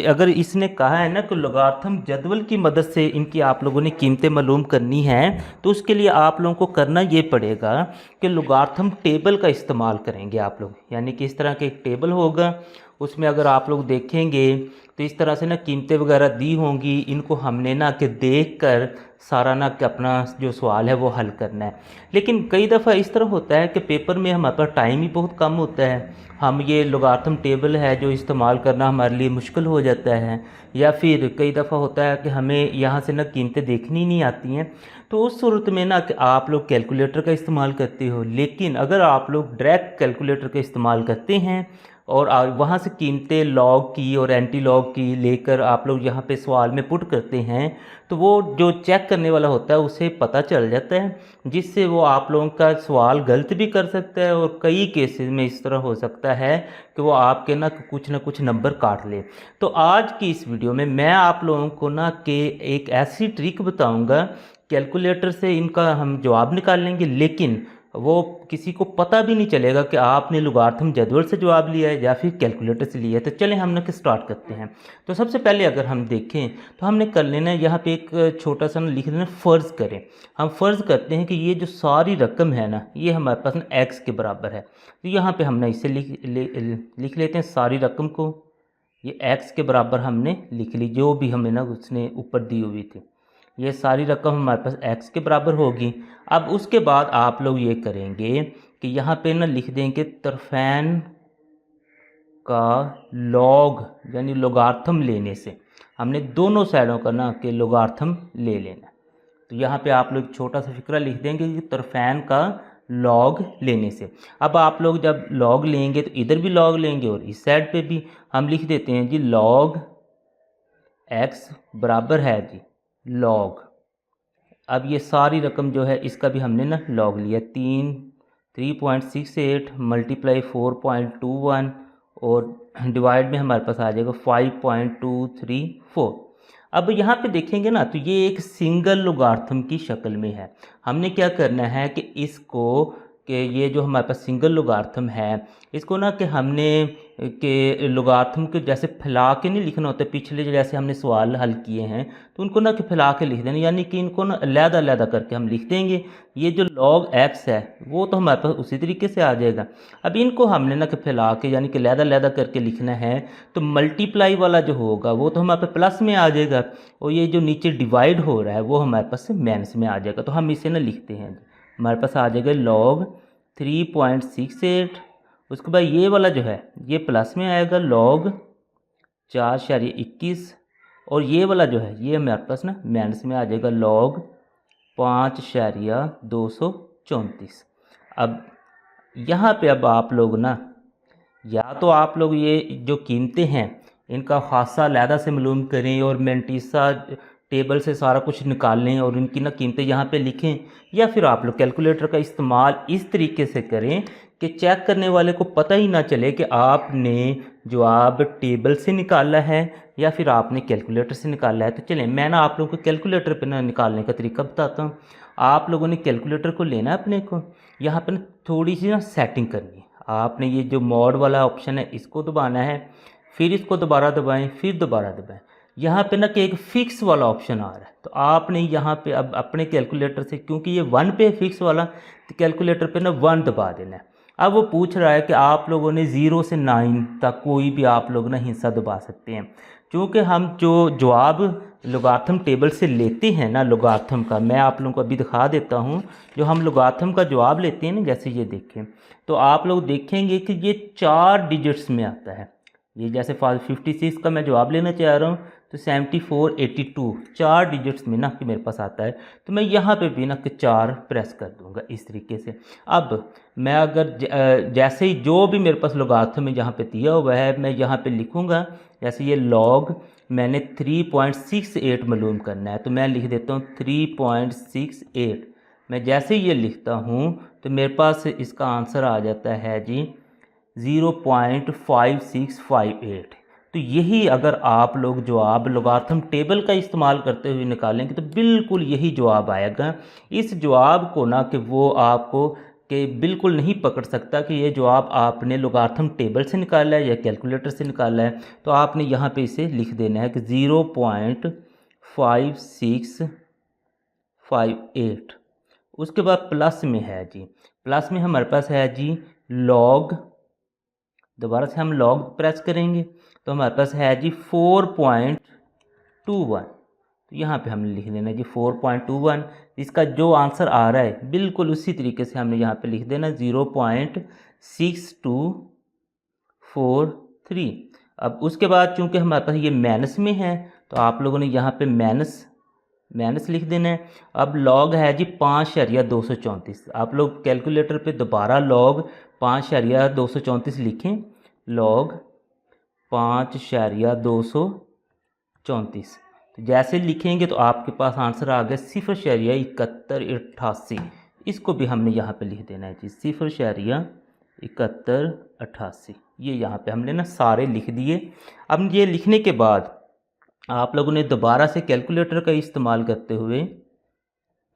अगर इसने कहा है ना कि लोगार्थम जदवल की मदद से इनकी आप लोगों ने कीमतें मालूम करनी है, तो उसके लिए आप लोगों को करना ये पड़ेगा कि लोगार्थम टेबल का इस्तेमाल करेंगे आप लोग। यानी कि इस तरह के एक टेबल होगा, उसमें अगर आप लोग देखेंगे तो इस तरह से ना कीमतें वगैरह दी होंगी। इनको हमने ना कि देख कर सारा ना कि अपना जो सवाल है वो हल करना है। लेकिन कई दफ़ा इस तरह होता है कि पेपर में हमारे पास टाइम ही बहुत कम होता है, हम ये लोगार्थम टेबल है जो इस्तेमाल करना हमारे लिए मुश्किल हो जाता है, या फिर कई दफ़ा होता है कि हमें यहाँ से ना कीमतें देखनी नहीं आती हैं। तो उस सूरत में ना कि आप लोग कैलकुलेटर का इस्तेमाल करते हो। लेकिन अगर आप लोग डायरेक्ट कैलकुलेटर का इस्तेमाल करते हैं और वहाँ से कीमतें लॉग की और एंटी लॉग की लेकर आप लोग यहाँ पे सवाल में पुट करते हैं, तो वो जो चेक करने वाला होता है उसे पता चल जाता है, जिससे वो आप लोगों का सवाल गलत भी कर सकता है। और कई केसेस में इस तरह हो सकता है कि वो आपके ना कुछ नंबर काट ले। तो आज की इस वीडियो में मैं आप लोगों को ना कि एक ऐसी ट्रिक बताऊँगा, कैलकुलेटर से इनका हम जवाब निकाल लेंगे, लेकिन वो किसी को पता भी नहीं चलेगा कि आपने लोगार्थम जदवल से जवाब लिया है या फिर कैलकुलेटर से लिया है। तो चलें हम ना स्टार्ट करते हैं। तो सबसे पहले अगर हम देखें तो हमने कर लेना है, यहाँ पे एक छोटा सा लिख देना, फ़र्ज़ करें। हम फ़र्ज़ करते हैं कि ये जो सारी रकम है ना ये हमारे पास ना एक्स के बराबर है। तो यहाँ पे हमने इसे लिख लेते हैं सारी रकम को। ये एक्स के बराबर हमने लिख ली, जो भी हमें ना उसने ऊपर दी हुई थी। ये सारी रकम हमारे पास एक्स के बराबर होगी। अब उसके बाद आप लोग ये करेंगे कि यहाँ पे ना लिख देंगे तरफैन का लॉग, यानी लोगार्थम लेने से हमने दोनों साइडों का ना कि लोगार्थम ले लेना। तो यहाँ पे आप लोग छोटा सा फिक्रा लिख देंगे कि तरफैन का लॉग लेने से। अब आप लोग जब लॉग लेंगे तो इधर भी लॉग लेंगे और इस साइड पे भी हम लिख देते हैं जी लॉग एक्स बराबर है जी लॉग। अब ये सारी रकम जो है इसका भी हमने ना लॉग लिया, 3.68 मल्टीप्लाई 4.21 और डिवाइड में हमारे पास आ जाएगा 5.234। अब यहाँ पे देखेंगे ना तो ये एक सिंगल लोगार्थम की शक्ल में है। हमने क्या करना है कि इसको कि ये जो हमारे पास सिंगल लोगार्थम है इसको ना कि हमने कि लोगार्थम के जैसे फैला के नहीं लिखना होता, पिछले जैसे हमने सवाल हल किए हैं तो उनको ना कि फैला के लिख देना, यानी कि इनको ना अलग-अलग करके हम लिख देंगे। ये जो लॉग एक्स है वो तो हमारे पास उसी तरीके से आ जाएगा। अब इनको हमने ना कि फैला के यानी कि अलग-अलग करके लिखना है, तो मल्टीप्लाई वाला जो होगा वो तो हमारे पास प्लस में आ जाएगा और ये जो नीचे डिवाइड हो रहा है वो हमारे पास माइनस में आ जाएगा। तो हम इसे ना लिखते हैं, हमारे पास आ जाएगा लॉग 3.68, उसके बाद ये वाला जो है ये प्लस में आएगा लॉग 4.21 और ये वाला जो है ये हमारे पास ना माइनस में आ जाएगा लॉग 5.234। अब यहाँ पे अब आप लोग ना या तो आप लोग ये जो कीमतें हैं इनका खासा अलहदा से मालूम करें और मेंटीसा टेबल से सारा कुछ निकाल लें और इनकी ना कीमतें यहाँ पे लिखें, या फिर आप लोग कैलकुलेटर का इस्तेमाल इस तरीके से करें कि चेक करने वाले को पता ही ना चले कि आपने जवाब टेबल से निकाला है या फिर आपने कैलकुलेटर से निकाला है। तो चलें मैं ना आप लोगों को कैलकुलेटर पे ना निकालने का तरीका बताता हूँ। आप लोगों ने कैलकुलेटर को लेना है अपने को, यहाँ पर थोड़ी सी ना सेटिंग करनी है। आपने ये जो मोड वाला ऑप्शन है इसको दबाना है, फिर इसको दोबारा दबाएं, फिर दोबारा दबाएं। यहाँ पे ना कि एक फ़िक्स वाला ऑप्शन आ रहा है, तो आपने यहाँ पे अब अपने कैलकुलेटर से, क्योंकि ये 1 पे फिक्स वाला, तो कैलकुलेटर पे ना 1 दबा देना है। अब वो पूछ रहा है कि आप लोगों ने 0 से 9 तक कोई भी आप लोग ना हिस्सा दबा सकते हैं। क्योंकि हम जो जवाब लोगारिथम टेबल से लेते हैं ना, लोगारिथम का मैं आप लोगों को अभी दिखा देता हूँ। जो हम लोगारिथम का जवाब लेते हैं ना, जैसे ये देखें, तो आप लोग देखेंगे कि ये 4 डिजिट्स में आता है। ये जैसे 56 का मैं जवाब लेना चाह रहा हूँ, तो 74 82 4 डिजिट्स में ना कि मेरे पास आता है। तो मैं यहाँ पे भी ना कि 4 प्रेस कर दूँगा इस तरीके से। अब मैं अगर जैसे ही जो भी मेरे पास लोगारिथम में जहाँ पे दिया हुआ है, मैं यहाँ पे लिखूँगा। जैसे ये लॉग मैंने 3.68 मालूम करना है, तो मैं लिख देता हूँ 3.68। मैं जैसे ही ये लिखता हूँ तो मेरे पास इसका आंसर आ जाता है जी 0.5658। तो यही अगर आप लोग जवाब लोगारिथम टेबल का इस्तेमाल करते हुए निकालेंगे तो बिल्कुल यही जवाब आएगा। इस जवाब को ना कि वो आपको कि बिल्कुल नहीं पकड़ सकता कि ये जवाब आपने लोगारिथम टेबल से निकाला है या कैलकुलेटर से निकाला है। तो आपने यहाँ पे इसे लिख देना है कि 0.5658। उसके बाद प्लस में है जी, प्लस में हमारे पास है जी लॉग, दोबारा से हम लॉग प्रेस करेंगे तो हमारे पास है जी 4.21। तो यहाँ पे हमने लिख देना जी 4.21। इसका जो आंसर आ रहा है बिल्कुल उसी तरीके से हमने यहाँ पे लिख देना 0.6243। अब उसके बाद चूंकि हमारे पास ये माइनस में है, तो आप लोगों ने यहाँ पे माइनस लिख देना है। अब लॉग है जी 5.234। आप लोग कैलकुलेटर पे दोबारा लॉग 5.234 लिखें, लॉग 5.234। तो जैसे लिखेंगे तो आपके पास आंसर आ गया 0.7188। इसको भी हमने यहाँ पे लिख देना है जी 0.7188। ये यहाँ पे हमने ना सारे लिख दिए। अब ये लिखने के बाद आप लोगों ने दोबारा से कैलकुलेटर का इस्तेमाल करते हुए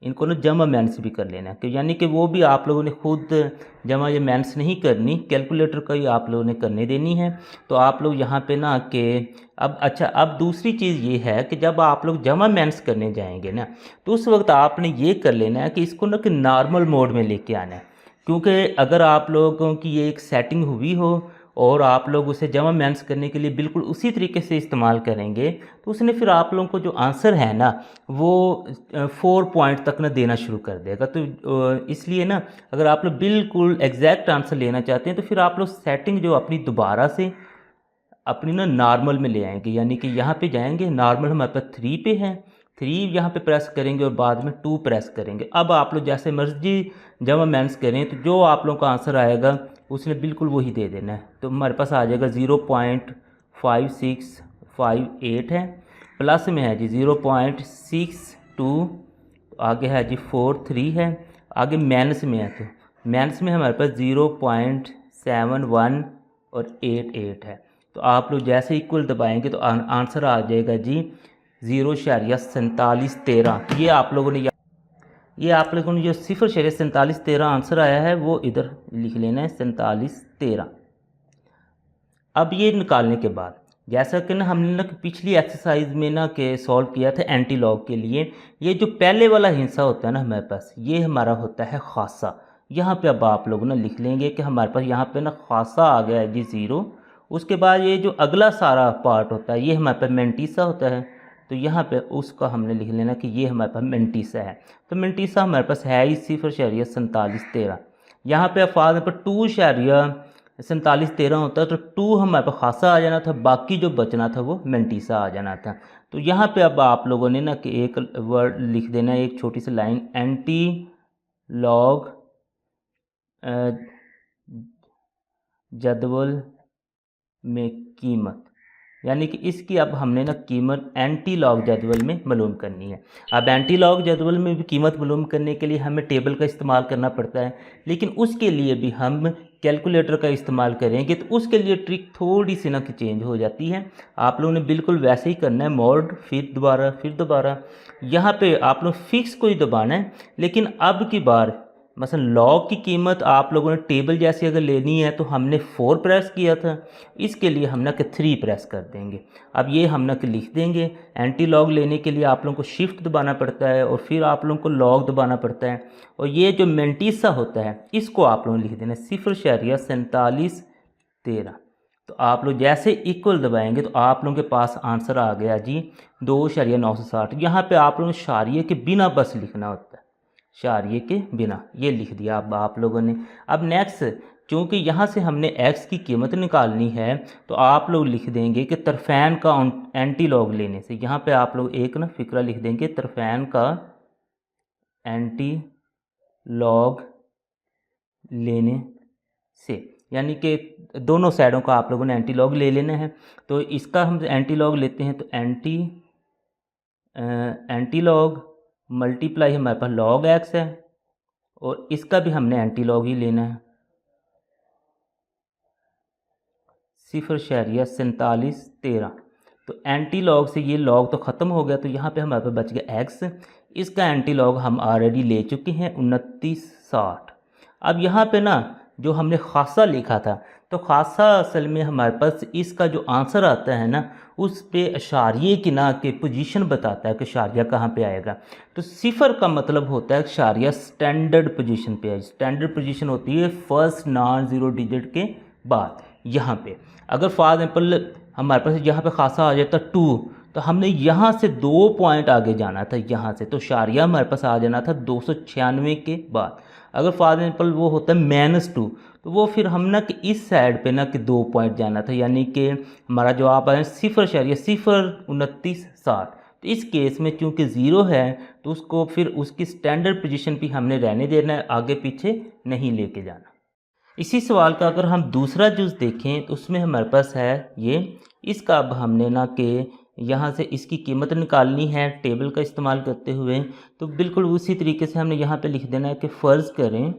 इनको ना जमा माइनस भी कर लेना है, कि यानी कि वो भी आप लोगों ने खुद जमा या माइनस नहीं करनी, कैलकुलेटर का ही आप लोगों ने करने देनी है। तो आप लोग यहाँ पे ना कि अब अच्छा, अब दूसरी चीज़ ये है कि जब आप लोग जमा माइनस करने जाएंगे ना, तो उस वक्त आपने ये कर लेना है कि इसको ना कि नॉर्मल मोड में लेके आना है। क्योंकि अगर आप लोगों की ये एक सेटिंग हुई हो और आप लोग उसे जमा माइनस करने के लिए बिल्कुल उसी तरीके से इस्तेमाल करेंगे, तो उसने फिर आप लोगों को जो आंसर है ना वो 4 पॉइंट तक ना देना शुरू कर देगा। तो इसलिए ना अगर आप लोग बिल्कुल एग्जैक्ट आंसर लेना चाहते हैं तो फिर आप लोग सेटिंग जो अपनी दोबारा से अपनी ना नॉर्मल में ले आएंगे। यानी कि यहाँ पे जाएंगे, नॉर्मल हमारे पास 3 पे है, 3 यहाँ पे प्रेस करेंगे और बाद में 2 प्रेस करेंगे। अब आप लोग जैसे मर्जी जमा माइनस करें, तो जो आप लोगों का आंसर आएगा उसने बिल्कुल वही दे देना है। तो हमारे पास आ जाएगा 0.5658 है, प्लस में है जी 0.62, आगे है जी 43 है, आगे माइनस में है, तो माइनस में हमारे पास 0.71 और 88 है। तो आप लोग जैसे इक्वल दबाएंगे तो आंसर आ जाएगा जी 0.4713। ये आप लोगों ने जो 0.4713 आंसर आया है वो इधर लिख लेना है 4713। अब ये निकालने के बाद जैसा कि ना हमने ना पिछली एक्सरसाइज में ना के सॉल्व किया था एंटी लॉग के लिए, ये जो पहले वाला हिस्सा होता है ना हमारे पास, ये हमारा होता है खासा। यहाँ पे अब आप लोग ना लिख लेंगे कि हमारे पास यहाँ पे ना खासा आ गया है जी 0। उसके बाद ये जो अगला सारा पार्ट होता है ये हमारे पास मेंटीसा होता है, तो यहाँ पे उसका हमने लिख लेना कि ये हमारे पास मेंटीसा है। तो मेंटीसा हमारे पास है ही 0.4713। यहाँ पे अफाज पर 2.4713 होता है, तो 2 हमारे पास खासा आ जाना था, बाकी जो बचना था वो मेंटीसा आ जाना था। तो यहाँ पे अब आप लोगों ने ना कि एक वर्ड लिख देना है, एक छोटी सी लाइन, एंटी लॉग जदवल में कीमत, यानी कि इसकी अब हमने ना कीमत एंटी लॉग जदवल में मालूम करनी है। अब एंटी लॉग जदवल में भी कीमत मालूम करने के लिए हमें टेबल का इस्तेमाल करना पड़ता है, लेकिन उसके लिए भी हम कैलकुलेटर का इस्तेमाल करेंगे तो उसके लिए ट्रिक थोड़ी सी ना कि चेंज हो जाती है। आप लोगों ने बिल्कुल वैसे ही करना है, मोड फिर दोबारा। यहाँ पे आप लोग फिक्स को ही दबाना है, लेकिन अब की बार मसलन लॉग की कीमत आप लोगों ने टेबल जैसी अगर लेनी है तो हमने 4 प्रेस किया था, इसके लिए हम ना कि 3 प्रेस कर देंगे। अब ये हम ना कि लिख देंगे। एंटी लॉग लेने के लिए आप लोगों को शिफ्ट दबाना पड़ता है और फिर आप लोगों को लॉग दबाना पड़ता है, और ये जो मेंटिसा होता है इसको आप लोगों ने लिख देना 0.4713। तो आप लोग जैसे इक्वल दबाएंगे तो आप लोगों के पास आंसर आ गया जी 2.960। यहाँ पे आप लोगों ने शारिये के बिना बस लिखना होता है, शारिये के बिना, ये लिख दिया अब आप लोगों ने। अब नेक्स्ट, चूँकि यहाँ से हमने x की कीमत निकालनी है तो आप लोग लिख देंगे कि तरफैन का एंटी लॉग लेने से, यहाँ पे आप लोग एक ना फिक्रा लिख देंगे तरफैन का एंटी लॉग लेने से, यानी कि दोनों साइडों का आप लोगों ने एंटी लॉग ले लेना है। तो इसका हम एंटी लॉग लेते हैं तो एंटी लॉग मल्टीप्लाई हमारे पास लॉग एक्स है, और इसका भी हमने एंटी लॉग ही लेना है 0.4713। तो एंटी लॉग से ये लॉग तो ख़त्म हो गया, तो यहाँ पे हमारे पास बच गया एक्स। इसका एंटी लॉग हम ऑलरेडी ले चुके हैं 2960। अब यहाँ पे ना जो हमने खासा लिखा था, तो खासा असल में हमारे पास इसका जो आंसर आता है ना उस पे अशारिये की ना के पोजीशन बताता है कि शारिया कहाँ पे आएगा। तो 0 का मतलब होता है शारिया स्टैंडर्ड पोजीशन पे है। स्टैंडर्ड पोजीशन होती है फर्स्ट नॉन ज़ीरो डिजिट के बाद। यहाँ पे अगर फॉर एग्जाम्पल हमारे पास यहाँ पे खासा आ जाता 2, तो हमने यहाँ से 2 पॉइंट आगे जाना था यहाँ से, तो शारिया हमारे पास आ जाना था 296 के बाद। अगर फॉर एग्जाम्पल वो होता है -2, तो वो फिर हम ना कि इस साइड पे ना कि 2 पॉइंट जाना था, यानी कि हमारा जवाब आया 0.02960। तो इस केस में चूँकि 0 है तो उसको फिर उसकी स्टैंडर्ड पोजीशन पे हमने रहने देना है, आगे पीछे नहीं लेके जाना। इसी सवाल का अगर हम दूसरा जुज़ देखें तो उसमें हमारे पास है ये, इसका अब हमने ना कि यहाँ से इसकी कीमत निकालनी है टेबल का इस्तेमाल करते हुए। तो बिल्कुल उसी तरीके से हमने यहाँ पे लिख देना है कि फ़र्ज़ करें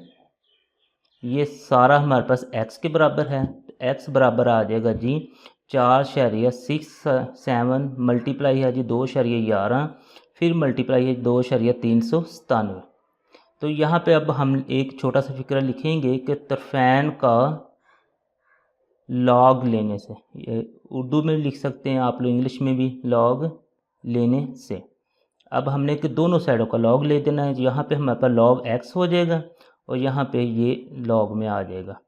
ये सारा हमारे पास x के बराबर है, तो x बराबर आ जाएगा जी 4.67 मल्टीप्लाई है जी 2.11, फिर मल्टीप्लाई है 2.397। तो यहाँ पे अब हम एक छोटा सा फिक्रा लिखेंगे कि तरफैन का लॉग लेने से, ये उर्दू में लिख सकते हैं आप लोग, इंग्लिश में भी, लॉग लेने से। अब हमने कि दोनों साइडों का लॉग ले देना है। यहाँ पे हमारे पास लॉग एक्स हो जाएगा और यहाँ पे ये लॉग में आ जाएगा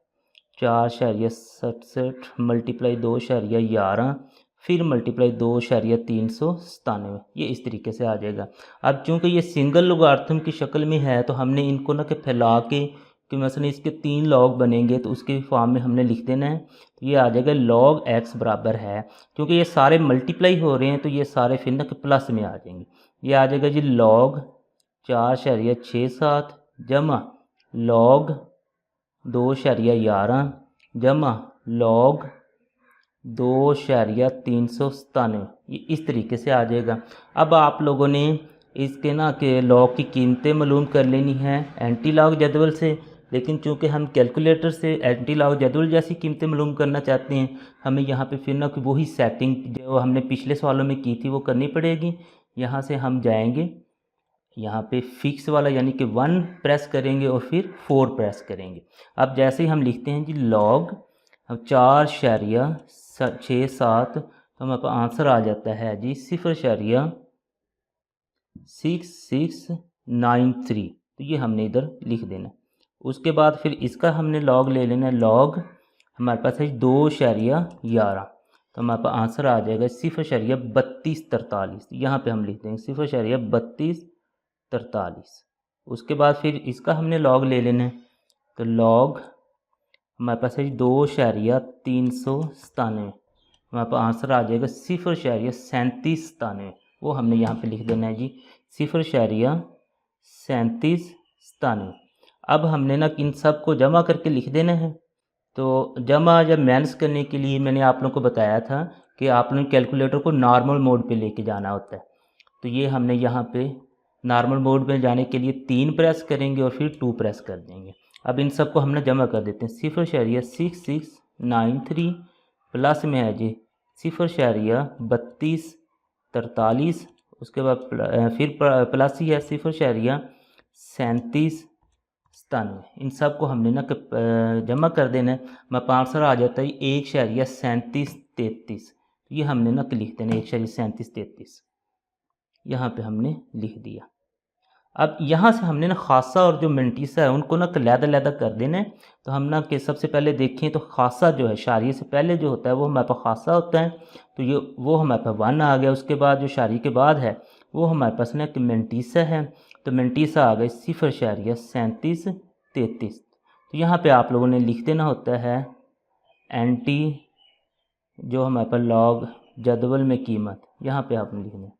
4.67 मल्टीप्लाई 2.11, फिर मल्टीप्लाई 2.397, ये इस तरीके से आ जाएगा। अब चूँकि ये सिंगल लोगारिथम की शक्ल में है तो हमने इनको ना कि फैला के कि मसलन इसके 3 लॉग बनेंगे तो उसके फॉर्म में हमने लिख देना है। तो ये आ जाएगा लॉग एक्स बराबर है, क्योंकि ये सारे मल्टीप्लाई हो रहे हैं तो ये सारे फिर ना कि प्लस में आ जाएंगे। ये आ जाएगा जी लॉग 4.67 जमा लॉग 2.11 जमा लॉग 2.397, ये इस तरीके से आ जाएगा। अब आप लोगों ने इसके ना कि लॉग की कीमतें मालूम कर लेनी है एंटी लॉग जदवल से, लेकिन चूंकि हम कैलकुलेटर से एंटी लॉग जदवल जैसी कीमतें मालूम करना चाहते हैं, हमें यहाँ पे फिर ना कि वही सेटिंग जो हमने पिछले सवालों में की थी वो करनी पड़ेगी। यहाँ से हम जाएंगे यहाँ पे फिक्स वाला यानी कि 1 प्रेस करेंगे और फिर 4 प्रेस करेंगे। अब जैसे ही हम लिखते हैं जी लॉग 4.67, तो हमारे पास आंसर आ जाता है जी 0.6693। तो ये हमने इधर लिख देना। उसके बाद फिर इसका हमने लॉग ले लेना है, लॉग हमारे पास है 2.11, तो हमारे पास आंसर आ जाएगा 0.3243। यहाँ पे हम लिख देंगे 0.3243। उसके बाद फिर इसका हमने लॉग ले लेना है, तो लॉग हमारे पास है 2.397, हमारे पास आंसर आ जाएगा 0.3797। वो हमने यहाँ पे लिख देना है जी 0.3797। अब हमने ना इन सब को जमा करके लिख देना है। तो जमा जब माइनस करने के लिए मैंने आप लोगों को बताया था कि आप लोग कैलकुलेटर को नॉर्मल मोड पे लेके जाना होता है। तो ये हमने यहाँ पे नॉर्मल मोड में जाने के लिए 3 प्रेस करेंगे और फिर 2 प्रेस कर देंगे। अब इन सब को हमने जमा कर देते हैं 0.6693 प्लस में है जी 0.3243, उसके बाद फिर प्लस ही है 0.3797, 97, इन सब को हमने ना जमा कर देना है। मैं आंसर आ जाता है 1.3733। ये हमने ना लिख देना 1.3733, यहाँ पे हमने लिख दिया। अब यहाँ से हमने ना खासा और जो मेंटीसा है उनको ना लैदा कर देना है। तो हम ना कि सबसे पहले देखें तो खासा जो है शारिये से पहले जो होता है वो हमारे पास खासा होता है, तो ये वो हमारे पास 1 आ गया। उसके बाद जो शारिये के बाद है वो हमारे पास ना कि मेंटीसा है, तो मेंटीसा आ गई 0.3733। तो यहाँ पे आप लोगों ने लिख देना होता है एंटी जो हमारे पास लॉग जदवल में कीमत, यहाँ पे आपने लिखना।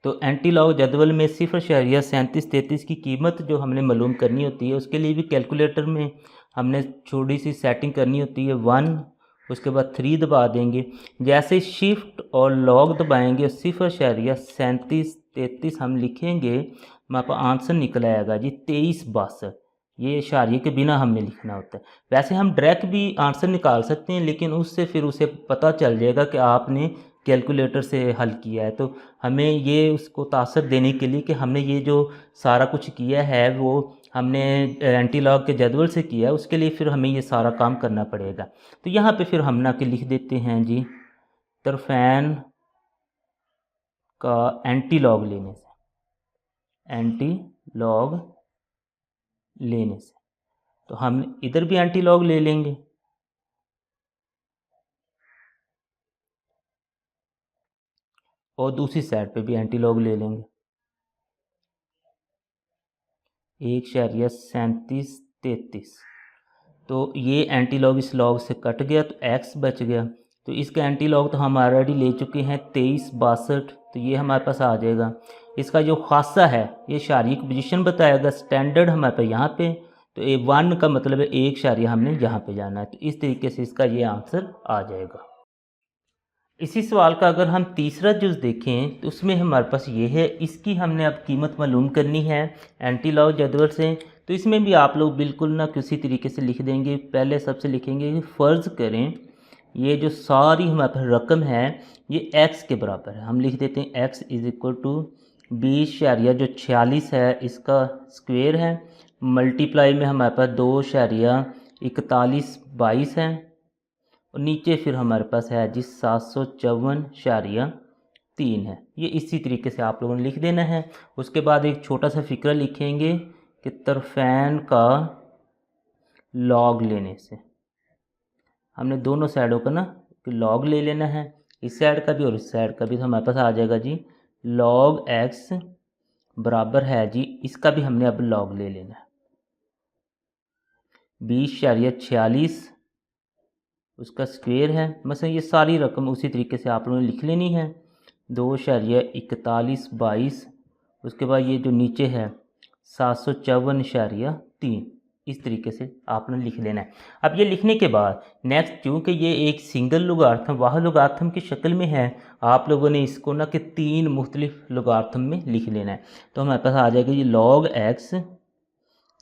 तो एंटी लॉग जदवल में 0.3733 की कीमत जो हमने मालूम करनी होती है, उसके लिए भी कैलकुलेटर में हमने थोड़ी सी सेटिंग करनी होती है। 1, उसके बाद 3 दबा देंगे। जैसे शिफ्ट और लॉग दबाएंगे 0.3733 हम लिखेंगे, हमारे पास आंसर निकल आएगा जी 2362। ये इशारे के बिना हमने लिखना होता है। वैसे हम डायरेक्ट भी आंसर निकाल सकते हैं, लेकिन उससे फिर उसे पता चल जाएगा कि आपने कैलकुलेटर से हल किया है। तो हमें ये उसको तासर देने के लिए कि हमने ये जो सारा कुछ किया है वो हमने एंटी लॉग के जदवल से किया है, उसके लिए फिर हमें ये सारा काम करना पड़ेगा। तो यहाँ पे फिर हम ना के लिख देते हैं जी तरफैन का एंटी लॉग लेने से, एंटी लॉग लेने से, तो हम इधर भी एंटी लॉग ले लेंगे। और दूसरी साइड पे भी एंटी लॉग ले लेंगे। 1.3733। तो ये एंटी लॉग इस लॉग से कट गया तो x बच गया। तो इसका एंटी लॉग तो हम ऑलरेडी ले चुके हैं 2362, तो ये हमारे पास आ जाएगा। इसका जो खासा है ये शारिये की पोजीशन बताएगा, स्टैंडर्ड हमारे पास यहाँ पे, तो 1 का मतलब है एक शारिया हमने यहाँ पे जाना है। तो इस तरीके से इसका ये आंसर आ जाएगा। इसी सवाल का अगर हम तीसरा जुज़ देखें तो उसमें हमारे पास ये है, इसकी हमने अब कीमत मालूम करनी है एंटी लॉग जदवल से। तो इसमें भी आप लोग बिल्कुल ना किसी तरीके से लिख देंगे। पहले सबसे लिखेंगे कि फ़र्ज़ करें ये जो सारी हमारे पास रकम है ये x के बराबर है। हम लिख देते हैं x इज़ इक्वल टू 20.46 है इसका स्क्वेयर है, मल्टीप्लाई में हमारे पास 2.4122 है, और नीचे फिर हमारे पास है जी 754.3 है। ये इसी तरीके से आप लोगों ने लिख देना है। उसके बाद एक छोटा सा फिक्रा लिखेंगे कि तरफैन का लॉग लेने से, हमने दोनों साइडों का ना लॉग ले लेना है, इस साइड का भी और इस साइड का भी। तो हमारे पास आ जाएगा जी लॉग x बराबर है जी, इसका भी हमने अब लॉग ले लेना है 20.46 उसका स्क्वेयर है। मतलब ये सारी रकम उसी तरीके से आप लोगों ने लिख लेनी है। 2.4122, उसके बाद ये जो नीचे है 754.3, इस तरीके से आपने लिख लेना है। अब ये लिखने के बाद नेक्स्ट, चूँकि ये एक सिंगल लुगार्थम वाह लुगार्थम की शक्ल में है, आप लोगों ने इसको ना कि 3 मुख्तलिफ लुगार्थम में लिख लेना है। तो हमारे पास आ जाएगा जी लॉग x,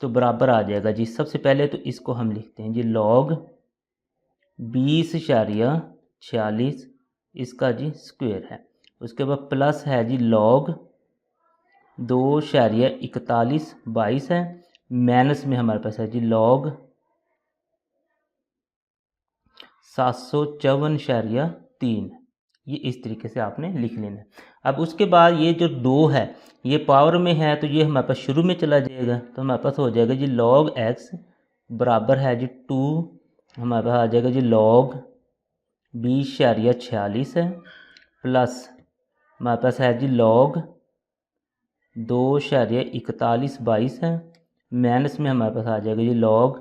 तो बराबर आ जाएगा जी, सबसे पहले तो इसको हम लिखते हैं जी लॉग 20.46 इसका जी स्क्वेयर है। उसके बाद प्लस है जी लॉग 2.4122 है, माइनस में हमारे पास है जी लॉग 754.3। ये इस तरीके से आपने लिख लेना है। अब उसके बाद ये जो 2 है ये पावर में है, तो ये हमारे पास शुरू में चला जाएगा। तो हमारे पास हो जाएगा जी लॉग x बराबर है जी 2, हमारे पास आ जाएगा जी लॉग 20.46 है, प्लस हमारे पास है जी लॉग 2.4122 है, माइनस में हमारे पास आ जाएगा जी लॉग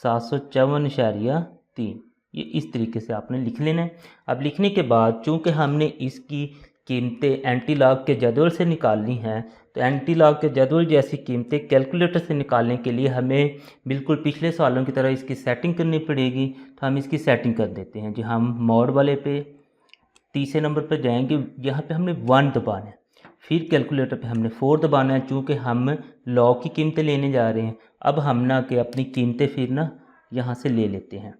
754.3। ये इस तरीके से आपने लिख लेना है। अब लिखने के बाद चूँकि हमने इसकी कीमतें एंटी लॉग के जदवल से निकालनी हैं, तो एंटी लॉग के जदवल जैसी कीमतें कैलकुलेटर से निकालने के लिए हमें बिल्कुल पिछले सालों की तरह इसकी सेटिंग करनी पड़ेगी। तो हम इसकी सेटिंग कर देते हैं जी। हम मोड वाले पे तीसरे नंबर पर जाएंगे, यहाँ पे हमने 1 दबाना है, फिर कैलकुलेटर पे हमने 4 दबाना है, चूँकि हम लॉग की कीमतें लेने जा रहे हैं। अब हम ना कि अपनी कीमतें फिर ना यहाँ से ले लेते हैं।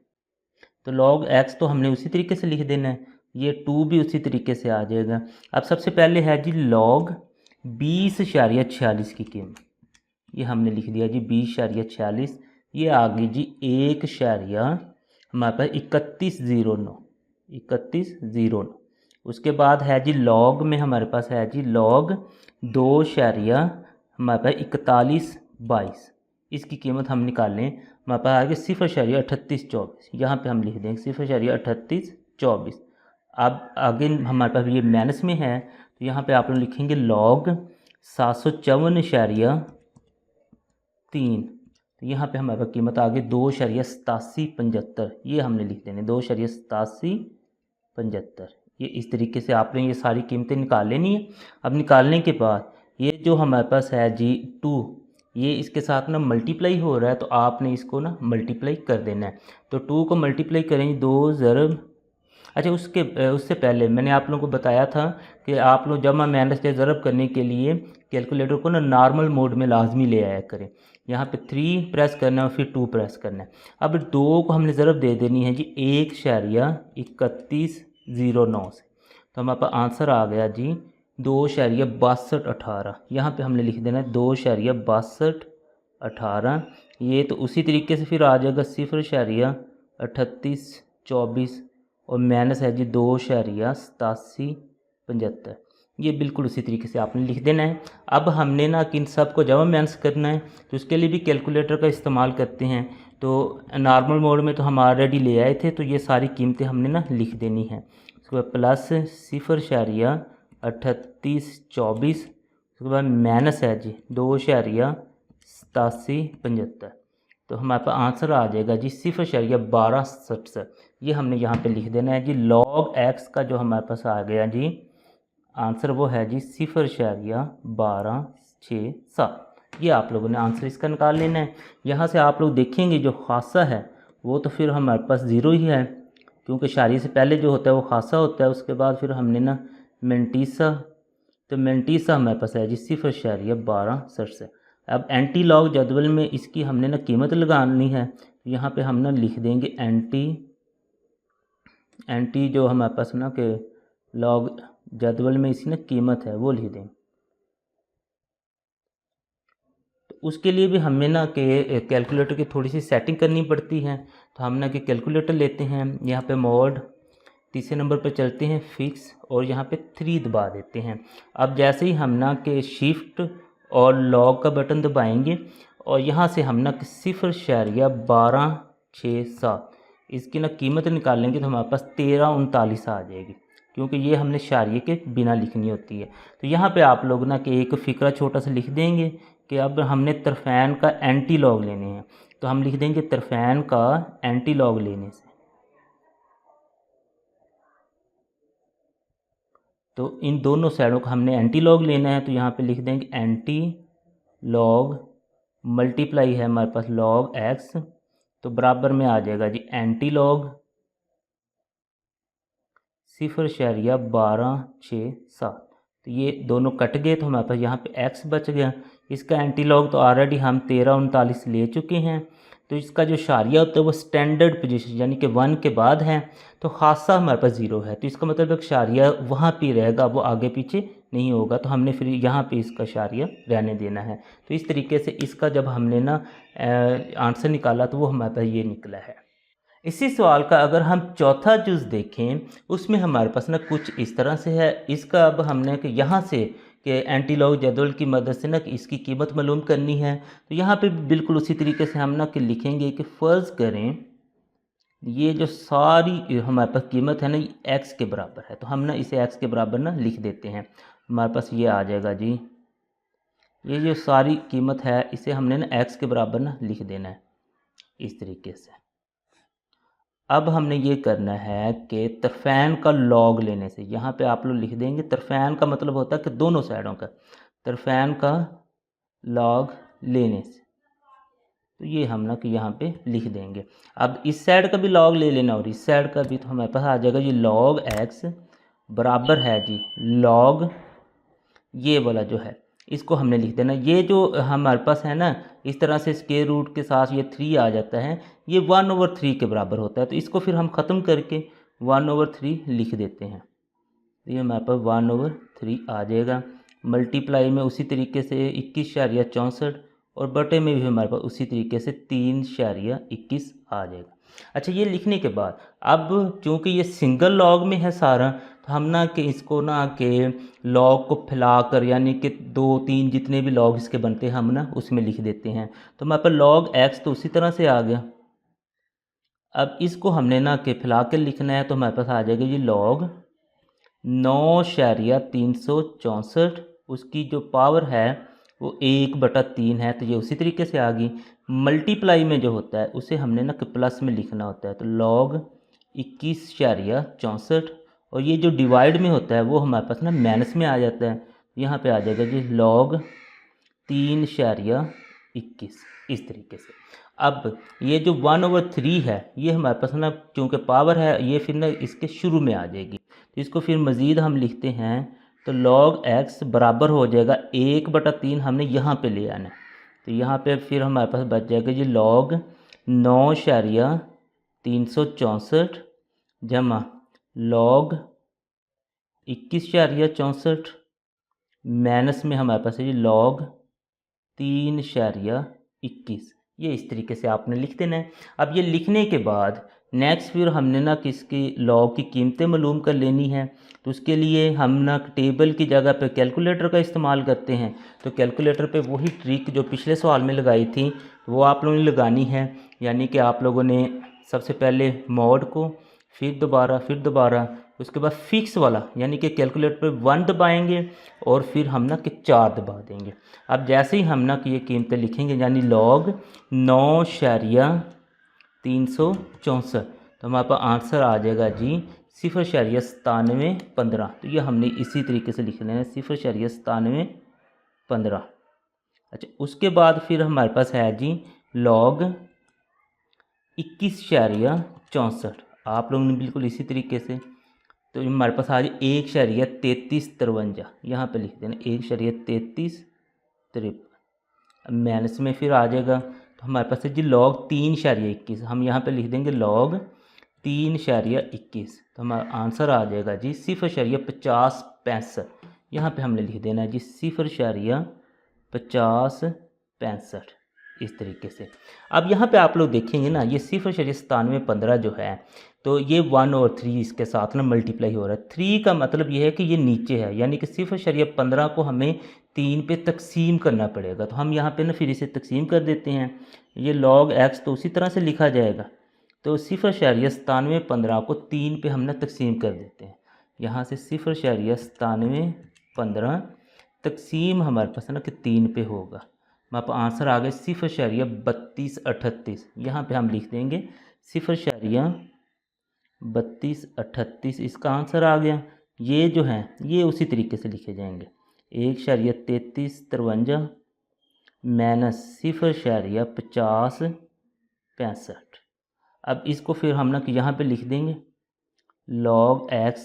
तो लॉग x तो हमने उसी तरीके से लिख देना है, ये 2 भी उसी तरीके से आ जाएगा। अब सबसे पहले है जी लॉग 20.46 की कीमत, ये हमने लिख दिया जी 20.46। ये आ गई जी 1 शरिया हमारे पास 3109। उसके बाद है जी लॉग में हमारे पास है जी लॉग 2 शरिया हमारे पास 4122। इसकी कीमत हम निकालें, हमारे पास आ गया 0.3824। यहाँ पे हम लिख देंगे 0.3824। अब आगे हमारे पास ये माइनस में है, तो यहाँ पे आप लोग लिखेंगे लॉग 754.3। तो यहाँ पे हमारे पास कीमत आ गई 2.8775। ये हमने लिख देने 2.8775। ये इस तरीके से आपने ये सारी कीमतें निकाल लेनी है। अब निकालने के बाद ये जो हमारे पास है जी 2, ये इसके साथ ना मल्टीप्लाई हो रहा है, तो आपने इसको ना मल्टीप्लाई कर देना है। तो 2 को मल्टीप्लाई करेंगे 2 ज़रब, अच्छा उससे पहले मैंने आप लोगों को बताया था कि आप लोग जमा माइनस या ज़रब करने के लिए कैलकुलेटर को ना नॉर्मल मोड में लाजमी ले आया करें। यहाँ पे 3 प्रेस करना है और फिर 2 प्रेस करना है। अब 2 को हमने ज़रब दे देनी है जी 1.3109 से, तो हमारे पास आंसर आ गया जी 2.6218। यहाँ पे हमने लिख देना है 2.6218। ये तो उसी तरीके से फिर आ जाएगा 0.3824 और माइनस है जी 2.8775। ये बिल्कुल उसी तरीके से आपने लिख देना है। अब हमने ना किन सब को जमा माइनस करना है, तो उसके लिए भी कैलकुलेटर का इस्तेमाल करते हैं। तो नॉर्मल मोड में तो हम ऑलरेडी ले आए थे, तो ये सारी कीमतें हमने ना लिख देनी है। उसके बाद प्लस 0.3824, उसके बाद माइनस है जी 2.8775। तो हमारे पास आंसर आ जाएगा जी 0.1267। ये हमने यहाँ पे लिख देना है जी। लॉग एक्स का जो हमारे पास आ गया जी आंसर, वो है जी 0.1267। ये आप लोगों ने आंसर इसका निकाल लेना है। यहाँ से आप लोग देखेंगे जो खासा है वो तो फिर हमारे पास ज़ीरो ही है, क्योंकि शारी से पहले जो होता है वो खासा होता है। उसके बाद फिर हमने ना मेंटीसा, तो मेंटीसा हमारे पास है जी 0.1267 से। अब एंटी लॉग जदवल में इसकी हमने ना कीमत लगानी है, तो यहाँ पे हम ना लिख देंगे एंटी जो हमारे पास ना कि लॉग जदवल में इसकी ना कीमत है वो लिख देंगे। तो उसके लिए भी हमें ना कि कैलकुलेटर की थोड़ी सी सेटिंग करनी पड़ती है। तो हम ना कि कैलकुलेटर लेते हैं, यहाँ पे मोड तीसरे नंबर पर चलते हैं फिक्स और यहाँ पे 3 दबा देते हैं। अब जैसे ही हम ना कि शिफ्ट और लॉग का बटन दबाएंगे और यहाँ से हम ना 0.1267 इसकी ना कीमत निकालेंगे, तो हमारे पास 1339 आ जाएगी, क्योंकि ये हमने शारिये के बिना लिखनी होती है। तो यहाँ पे आप लोग ना कि एक फ़िक्रा छोटा सा लिख देंगे कि अब हमने तरफैन का एंटी लॉग लेने हैं, तो हम लिख देंगे तरफैन का एंटी लॉग लेने से। तो इन दोनों साइडों का हमने एंटी लॉग लेना है, तो यहाँ पे लिख देंगे एंटी लॉग मल्टीप्लाई है हमारे पास लॉग एक्स, तो बराबर में आ जाएगा जी एंटी लॉग 0.1267। तो ये दोनों कट गए, तो हमारे पास यहाँ पे एक्स बच गया। इसका एंटी लॉग तो ऑलरेडी हम 1339 ले चुके हैं। तो इसका जो शारिया होता है वो स्टैंडर्ड पोजीशन यानी कि 1 के बाद है, तो खासा हमारे पास 0 है, तो इसका मतलब शारिया वहाँ पे रहेगा, वो आगे पीछे नहीं होगा। तो हमने फिर यहाँ पे इसका शारिया रहने देना है। तो इस तरीके से इसका जब हमने ना आंसर निकाला तो वो हमारे पास ये निकला है। इसी सवाल का अगर हम चौथा जुज़ देखें, उसमें हमारे पास ना कुछ इस तरह से है। इसका अब हमने कि यहाँ से कि एंटी लॉग जदवल की मदद से ना कि इसकी कीमत मालूम करनी है, तो यहाँ पे बिल्कुल उसी तरीके से हम ना कि लिखेंगे कि फ़र्ज़ करें ये जो सारी हमारे पास कीमत है ना ये एक्स के बराबर है, तो हम ना इसे एक्स के बराबर ना लिख देते हैं। हमारे पास ये आ जाएगा जी, ये जो सारी कीमत है इसे हमने ना एक्स के बराबर ना लिख देना है इस तरीके से। अब हमने ये करना है कि तरफैन का लॉग लेने से, यहाँ पे आप लोग लिख देंगे तरफैन का मतलब होता है कि दोनों साइडों का, तरफैन का लॉग लेने से, तो ये हम ना कि यहाँ पे लिख देंगे। अब इस साइड का भी लॉग ले लेना और इस साइड का भी, तो हमारे पास आ जाएगा ये लॉग एक्स बराबर है जी लॉग ये वाला जो है इसको हमने लिख देना। ये जो हमारे पास है ना इस तरह से स्क्वायर रूट के साथ ये 3 आ जाता है, ये 1/3 के बराबर होता है, तो इसको फिर हम ख़त्म करके 1/3 लिख देते हैं। तो ये हमारे पास 1/3 आ जाएगा। मल्टीप्लाई में उसी तरीके से 21.64 और बटे में भी हमारे पास उसी तरीके से 3.21 आ जाएगा। अच्छा, ये लिखने के बाद अब चूँकि ये सिंगल लॉग में है सारा, तो हम ना कि इसको ना कि लॉग को फैलाकर यानी कि 2 3 जितने भी लॉग इसके बनते हैं हम ना उसमें लिख देते हैं। तो हमारे पास लॉग एक्स तो उसी तरह से आ गया। अब इसको हमने ना कि फैला के लिखना है, तो हमारे पास आ जाएगा ये लॉग 9.364, उसकी जो पावर है वो 1/3 है, तो ये उसी तरीके से आ गई। मल्टीप्लाई में जो होता है उसे हमने ना कि प्लस में लिखना होता है, तो लॉग 21.64, और ये जो डिवाइड में होता है वो हमारे पास ना माइनस में आ जाता है। यहाँ पे आ जाएगा जी लॉग 3.21 इस तरीके से। अब ये जो 1/3 है ये हमारे पास ना क्योंकि पावर है ये फिर ना इसके शुरू में आ जाएगी, तो इसको फिर मज़ीद हम लिखते हैं, तो log x बराबर हो जाएगा 1/3 हमने यहाँ पे ले आना है। तो यहाँ पे फिर हमारे पास बच जाएगा जी log 9.364 जमा log 21.64 माइनस में हमारे पास है जी log 3.21। ये इस तरीके से आपने लिख देना है। अब ये लिखने के बाद नेक्स्ट फिर हमने ना किसकी लॉग की कीमतें मालूम कर लेनी है, तो उसके लिए हम ना टेबल की जगह पे कैलकुलेटर का इस्तेमाल करते हैं। तो कैलकुलेटर पे वही ट्रिक जो पिछले सवाल में लगाई थी वो आप लोगों ने लगानी है, यानी कि आप लोगों ने सबसे पहले मॉड को फिर दोबारा उसके बाद फिक्स वाला यानी कि कैलकुलेटर पे 1 दबाएंगे और फिर हम ना कि 4 दबा देंगे। अब जैसे ही हम ना कि ये कीमतें लिखेंगे यानी log 9.364, तो हमारे पास आंसर आ जाएगा जी 0.9715। तो ये हमने इसी तरीके से लिख लेना है 0.9715। अच्छा, उसके बाद फिर हमारे पास है जी log 21.64, आप लोगों ने बिल्कुल इसी तरीके से। तो हमारे पास आ जाए 1.3353, यहाँ पे लिख देना 1.3353 माइनस में फिर आ जाएगा। तो हमारे पास है जी log 3.21, हम यहाँ पे लिख देंगे log 3.21, तो हमारा आंसर आ जाएगा जी 0.5065। यहाँ पे हमने लिख देना है जी 0.5065 इस तरीके से। अब यहाँ पे आप लोग देखेंगे ना ये 0.9715 जो है, तो ये 1 और 3 इसके साथ ना मल्टीप्लाई हो रहा है। 3 का मतलब ये है कि ये नीचे है, यानी कि 0.15 को हमें 3 पे तकसीम करना पड़ेगा। तो हम यहाँ पे ना फिर इसे तकसीम कर देते हैं। ये log x तो उसी तरह से लिखा जाएगा, तो 0.9715 को 3 पे हम ना तकसीम कर देते हैं। यहाँ से 0.9715 तकसीम हमारे पास ना कि 3 पे होगा। हमारे पास आंसर आ गया 0.3238। यहाँ पे हम लिख देंगे 0.3238, इसका आंसर आ गया। ये जो है ये उसी तरीके से लिखे जाएंगे 1.3353 माइनस 0.5065। अब इसको फिर हम ना कि यहाँ पे लिख देंगे log x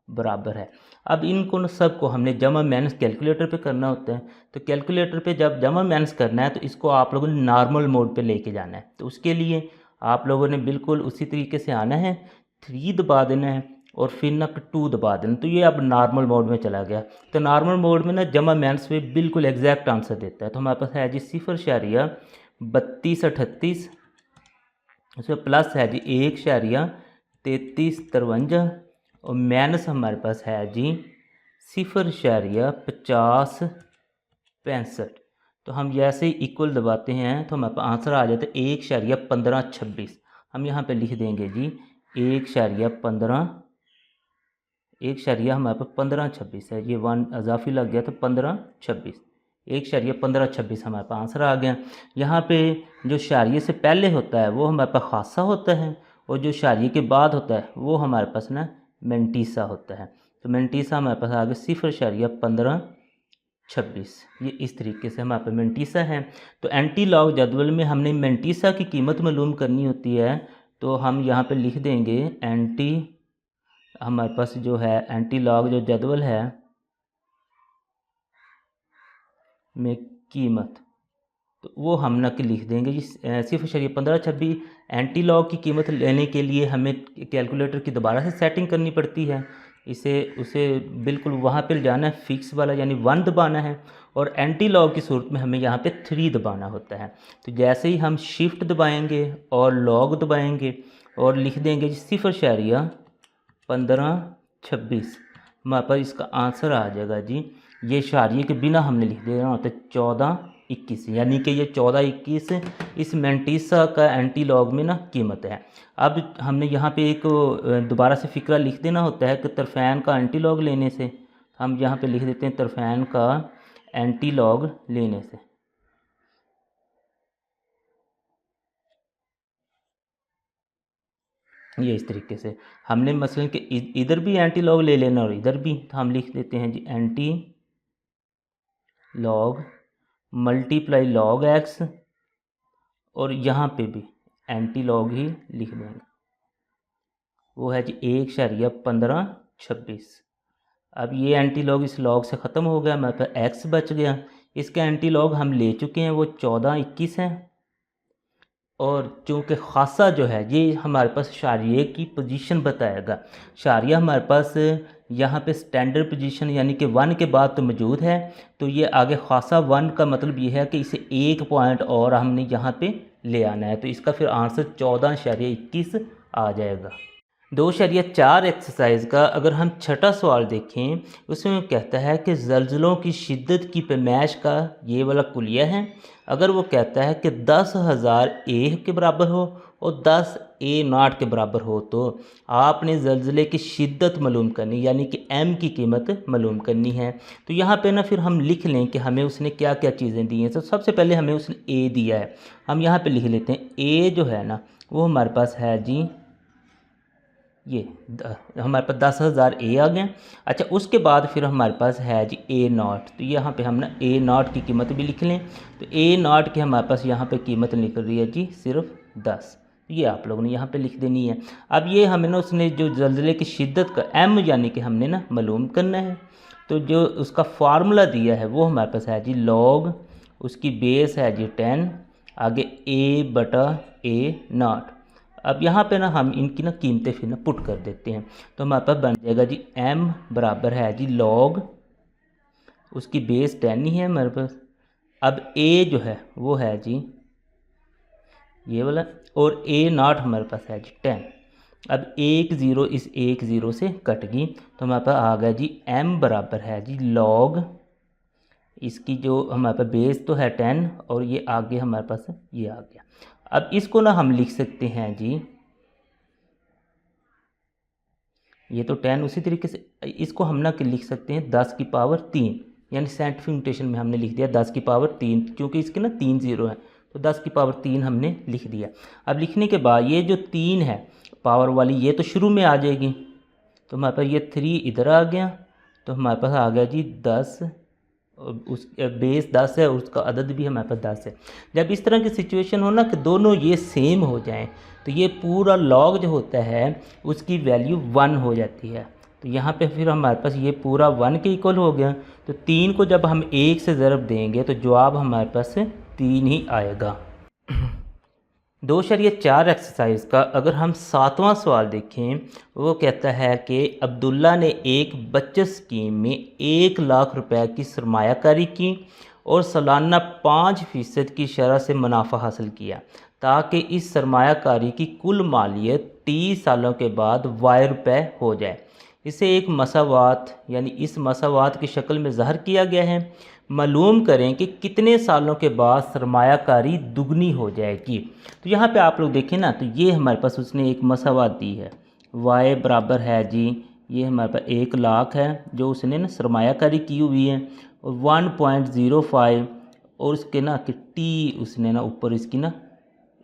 बराबर है। अब इनको न सबको हमने जमा माइनस कैलकुलेटर पे करना होता है, तो कैलकुलेटर पे जब जमा माइनस करना है तो इसको आप लोगों ने नॉर्मल मोड पे लेके जाना है। तो उसके लिए आप लोगों ने बिल्कुल उसी तरीके से आना है, 3 दबा देना है और फिर ना 2 दबा देना। तो ये अब नॉर्मल मोड में चला गया। तो नॉर्मल मोड में ना जमा माइनस पे बिल्कुल एग्जैक्ट आंसर देता है। तो हमारे पास है जी 0.3238, उसमें प्लस है जी 1.3353 और माइनस हमारे पास है जी 0.5065। तो हम जैसे ही इक्वल दबाते हैं तो हमारे पास आंसर आ जाता है 1.1526। हम यहाँ पे लिख देंगे जी 1.15 हमारे पास 1526 है, ये 1 अजाफी लग गया तो 1526, 1.1526 हमारे पास आंसर आ गया। यहाँ पे जो शारिये से पहले होता है वो हमारे पास खासा होता है और जो शारिये के बाद होता है वो हमारे पास ना मेंटीसा होता है। तो मेंटीसा हमारे पास आ गया 0.1526। ये इस तरीके से हमारे पास मेंटीसा है। तो एंटी लॉग जदवल में हमने मेंटीसा की कीमत मालूम करनी होती है, तो हम यहाँ पे लिख देंगे एंटी, हमारे पास जो है एंटी लॉग जो जदवल है में कीमत, तो वो हम ना कि लिख देंगे जी 0.1526। एंटी लॉग की कीमत लेने के लिए हमें कैलकुलेटर की दोबारा से सेटिंग करनी पड़ती है, इसे उसे बिल्कुल वहाँ पर जाना है, फिक्स वाला यानी 1 दबाना है, और एंटी लॉग की सूरत में हमें यहाँ पे 3 दबाना होता है। तो जैसे ही हम शिफ्ट दबाएंगे और लॉग दबाएंगे और लिख देंगे 0.1526, हमारे पास इसका आंसर आ जाएगा जी। ये इशारिये के बिना हमने लिख देना होता है 1421, यानी कि ये 1421 इस मैंटीसा का एंटी लॉग में ना कीमत है। अब हमने यहाँ पे एक दोबारा से फ़िक्रा लिख देना होता है कि तरफैन का एंटी लॉग लेने से, हम यहाँ पे लिख देते हैं तरफैन का एंटी लॉग लेने से। ये इस तरीके से हमने मसलन कि इधर भी एंटी लॉग ले लेना और इधर भी, तो हम लिख देते हैं जी antilog multiply log X, और यहाँ पे भी एंटी लॉग ही लिख देंगे, वो है जी 1.1526। अब ये एंटी लॉग इस लॉग से ख़त्म हो गया, हमारे पास एक्स बच गया। इसका एंटी लॉग हम ले चुके हैं, वो 1421 है। और चूँकि ख़ासा जो है ये हमारे पास शारिये की पोजीशन बताएगा। शारिया हमारे पास यहाँ पे स्टैंडर्ड पोजीशन यानी कि 1 के बाद तो मौजूद है, तो ये आगे ख़ासा 1 का मतलब ये है कि इसे 1 पॉइंट और हमने यहाँ पे ले आना है, तो इसका फिर आंसर 14.21 आ जाएगा। 2.4 एक्सरसाइज का अगर हम छठा सवाल देखें, उसमें कहता है कि ज़लज़लों की शिद्दत की पैमाइश का ये वाला कुलिया है। अगर वो कहता है कि 10,000 ए के बराबर हो और 10 A0 के बराबर हो, तो आपने ज़लज़ले की शिद्दत मालूम करनी, यानी कि M की कीमत मालूम करनी है। तो यहाँ पे ना फिर हम लिख लें कि हमें उसने क्या क्या चीज़ें दी हैं। तो सबसे पहले हमें उसने A दिया है, हम यहाँ पे लिख लेते हैं A जो है ना वो हमारे पास है जी, ये हमारे पास 10,000 ए आ गए। अच्छा, उसके बाद फिर हमारे पास है जी A0, तो यहाँ पे हम ना A0 की कीमत भी लिख लें। तो A0 की हमारे पास यहाँ पे कीमत निकल रही है जी सिर्फ 10, ये आप लोगों ने यहाँ पे लिख देनी है। अब ये हमें ना उसने जो ज़लज़ले की शिद्दत का M यानी कि हमने ना मालूम करना है, तो जो उसका फार्मूला दिया है वो हमारे पास है जी लॉग, उसकी बेस है जी 10, आगे A/A0। अब यहाँ पे ना हम इनकी ना कीमतें फिर ना पुट कर देते हैं, तो हमारे पास बन जाएगा जी M बराबर है जी लॉग, उसकी बेस 10 ही है हमारे पास। अब A जो है वो है जी ये वाला, और A0 हमारे पास है जी 10। अब 1 0 इस 1 0 से कट गई, तो हमारे पास आ गया जी M बराबर है जी लॉग, इसकी जो हमारे पास बेस तो है 10 और ये आगे हमारे पास ये आ गया। अब इसको ना हम लिख सकते हैं जी, ये तो 10, उसी तरीके से इसको हम ना लिख सकते हैं 10 की पावर 3, यानी साइंटिफिक नोटेशन में हमने लिख दिया 10 की पावर 3, क्योंकि इसके ना 3 0 है, तो 10 की पावर 3 हमने लिख दिया। अब लिखने के बाद ये जो 3 है पावर वाली, ये तो शुरू में आ जाएगी, तो हमारे पास ये 3 इधर आ गया, तो हमारे पास आ गया जी 10, उस बेस 10 है, उसका अदद भी हमारे पास 10 है। जब इस तरह की सिचुएशन हो ना कि दोनों ये सेम हो जाएं, तो ये पूरा लॉग जो होता है उसकी वैल्यू 1 हो जाती है। तो यहाँ पे फिर हमारे पास ये पूरा 1 के इक्वल हो गया, तो 3 को जब हम 1 से ज़रब देंगे तो जवाब हमारे पास 3 ही आएगा। 2.4 एक्सरसाइज का अगर हम 7वां सवाल देखें, वो कहता है कि अब्दुल्ला ने एक बचत स्कीम में 1 लाख रुपए की सरमायाकारी की और सालाना 5% की शरह से मुनाफा हासिल किया, ताकि इस सरमायाकारी की कुल मालियत 30 सालों के बाद वाई रुपए हो जाए। इसे एक मसावात यानी इस मसावात की शक्ल में ज़ाहिर किया गया है। मालूम करें कि कितने सालों के बाद सरमायाकारी दुगनी हो जाएगी। तो यहाँ पे आप लोग देखें ना, तो ये हमारे पास उसने एक मसावात दी है, वाई बराबर है जी, ये हमारे पास 1 लाख है जो उसने ना सरमायाकारी की हुई है, और 1.05 और उसके ना कि टी उसने ना ऊपर इसकी ना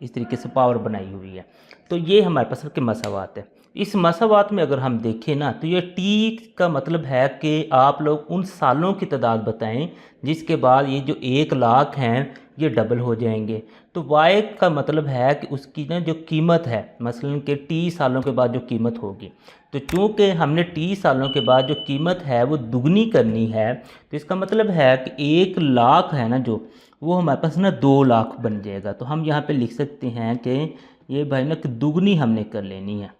इस तरीके से पावर बनाई हुई है। तो ये हमारे पास के मसावात है। इस मसावात में अगर हम देखें ना, तो ये टी का मतलब है कि आप लोग उन सालों की तादाद बताएं जिसके बाद ये जो 1 लाख हैं ये डबल हो जाएंगे। तो वाई का मतलब है कि उसकी ना जो कीमत है, मसलन के टी सालों के बाद जो कीमत होगी, तो चूँकि हमने टी सालों के बाद जो कीमत है वो दुगनी करनी है, तो इसका मतलब है कि 1 लाख है ना जो, वो हमारे पास ना 2 लाख बन जाएगा। तो हम यहाँ पे लिख सकते हैं कि ये भाई ना कि दुगनी हमने कर लेनी है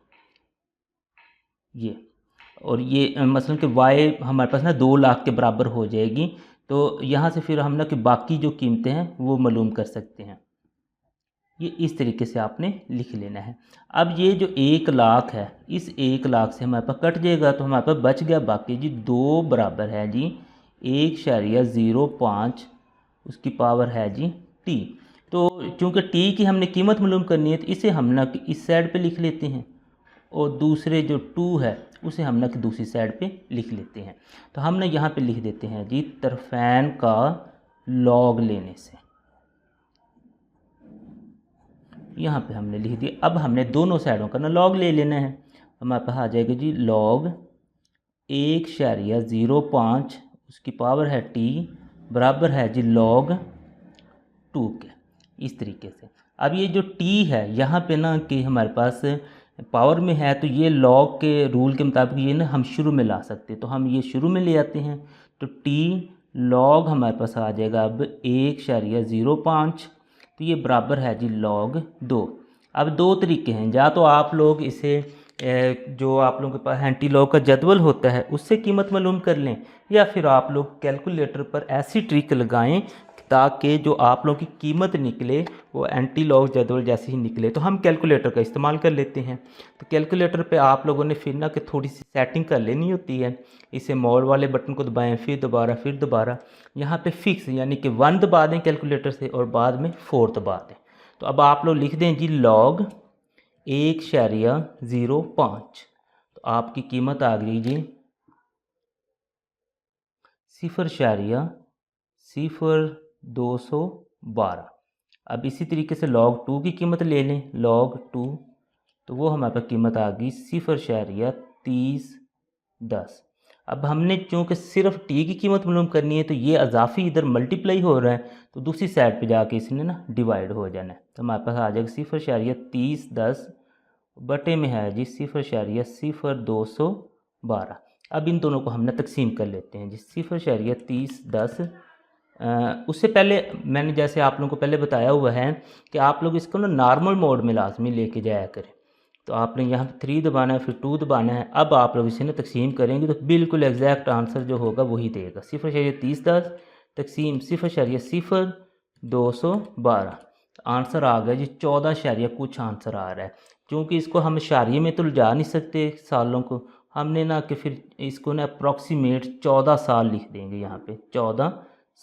ये, और ये मसलन कि वाई हमारे पास ना 2 लाख के बराबर हो जाएगी। तो यहाँ से फिर हम ना कि बाकी जो कीमतें हैं वो मालूम कर सकते हैं। ये इस तरीके से आपने लिख लेना है। अब ये जो 1 लाख है, इस 1 लाख से हमारे पास कट जाएगा तो हमारे पास बच गया बाकी जी 2 बराबर है जी 1.05 उसकी पावर है जी टी। तो चूँकि टी की हमने कीमत मालूम करनी है तो इसे हम ना कि इस साइड पे लिख लेते हैं और दूसरे जो 2 है उसे हम ना कि दूसरी साइड पे लिख लेते हैं। तो हम ना यहाँ पे लिख देते हैं जी तरफैन का लॉग लेने से, यहाँ पे हमने लिख दिया। अब हमने दोनों साइडों का ना लॉग ले लेना है। हमारे पास आ जाएगा जी लॉग 1.05 उसकी पावर है टी बराबर है जी लॉग 2 के, इस तरीके से। अब ये जो टी है यहाँ पे ना कि हमारे पास पावर में है तो ये लॉग के रूल के मुताबिक ये ना हम शुरू में ला सकते हैं, तो हम ये शुरू में ले आते हैं। तो टी लॉग हमारे पास आ जाएगा अब 1.05, तो ये बराबर है जी लॉग 2। अब 2 तरीके हैं, या तो आप लोग इसे जो आप लोगों के पास एंटी लॉग का जदवल होता है उससे कीमत मालूम कर लें, या फिर आप लोग कैलकुलेटर पर ऐसी ट्रिक लगाएं ताकि जो आप लोगों की कीमत निकले वो एंटी लॉग जदवल जैसे ही निकले। तो हम कैलकुलेटर का इस्तेमाल कर लेते हैं। तो कैलकुलेटर पे आप लोगों ने फिर ना कि थोड़ी सी सेटिंग कर लेनी होती है। इसे मोड वाले बटन को दबाएं, फिर दोबारा यहाँ पे फिक्स यानी कि 1 दबा दें कैलकुलेटर से और बाद में 4 दबा दें। तो अब आप लोग लिख दें जी लॉग 1.05, तो आपकी कीमत आ गई जी 0.0212। अब इसी तरीके से log 2 की कीमत ले लें, log 2, तो वो हमारे पास कीमत आ गई 0.3010। अब हमने चूँकि सिर्फ टी की कीमत मालूम करनी है तो ये अजाफी इधर मल्टीप्लाई हो रहा है, तो दूसरी साइड पे जाके इसने ना डिवाइड हो जाना है। तो हमारे पास आ जाएगा 0.3010 बटे में है जी 0.0212। अब इन दोनों को हमने तकसीम कर लेते हैं जी 0.3010। उससे पहले मैंने जैसे आप लोगों को पहले बताया हुआ है कि आप लोग इसको ना नॉर्मल मोड में लाजमी लेके जाया करें। तो आपने यहाँ 3 दबाना है, फिर 2 दबाना है। अब आप लोग इसे ना तकसीम करेंगे तो बिल्कुल एग्जैक्ट आंसर जो होगा वही देगा। 0.3010 तकसीम 0.0212, आंसर आ गया जी 14 कुछ आंसर आ रहा है। क्योंकि इसको हम इशारिये में तो जा नहीं सकते सालों को, हमने ना कि फिर इसको ना अप्रॉक्सीमेट 14 साल लिख देंगे यहाँ पे 14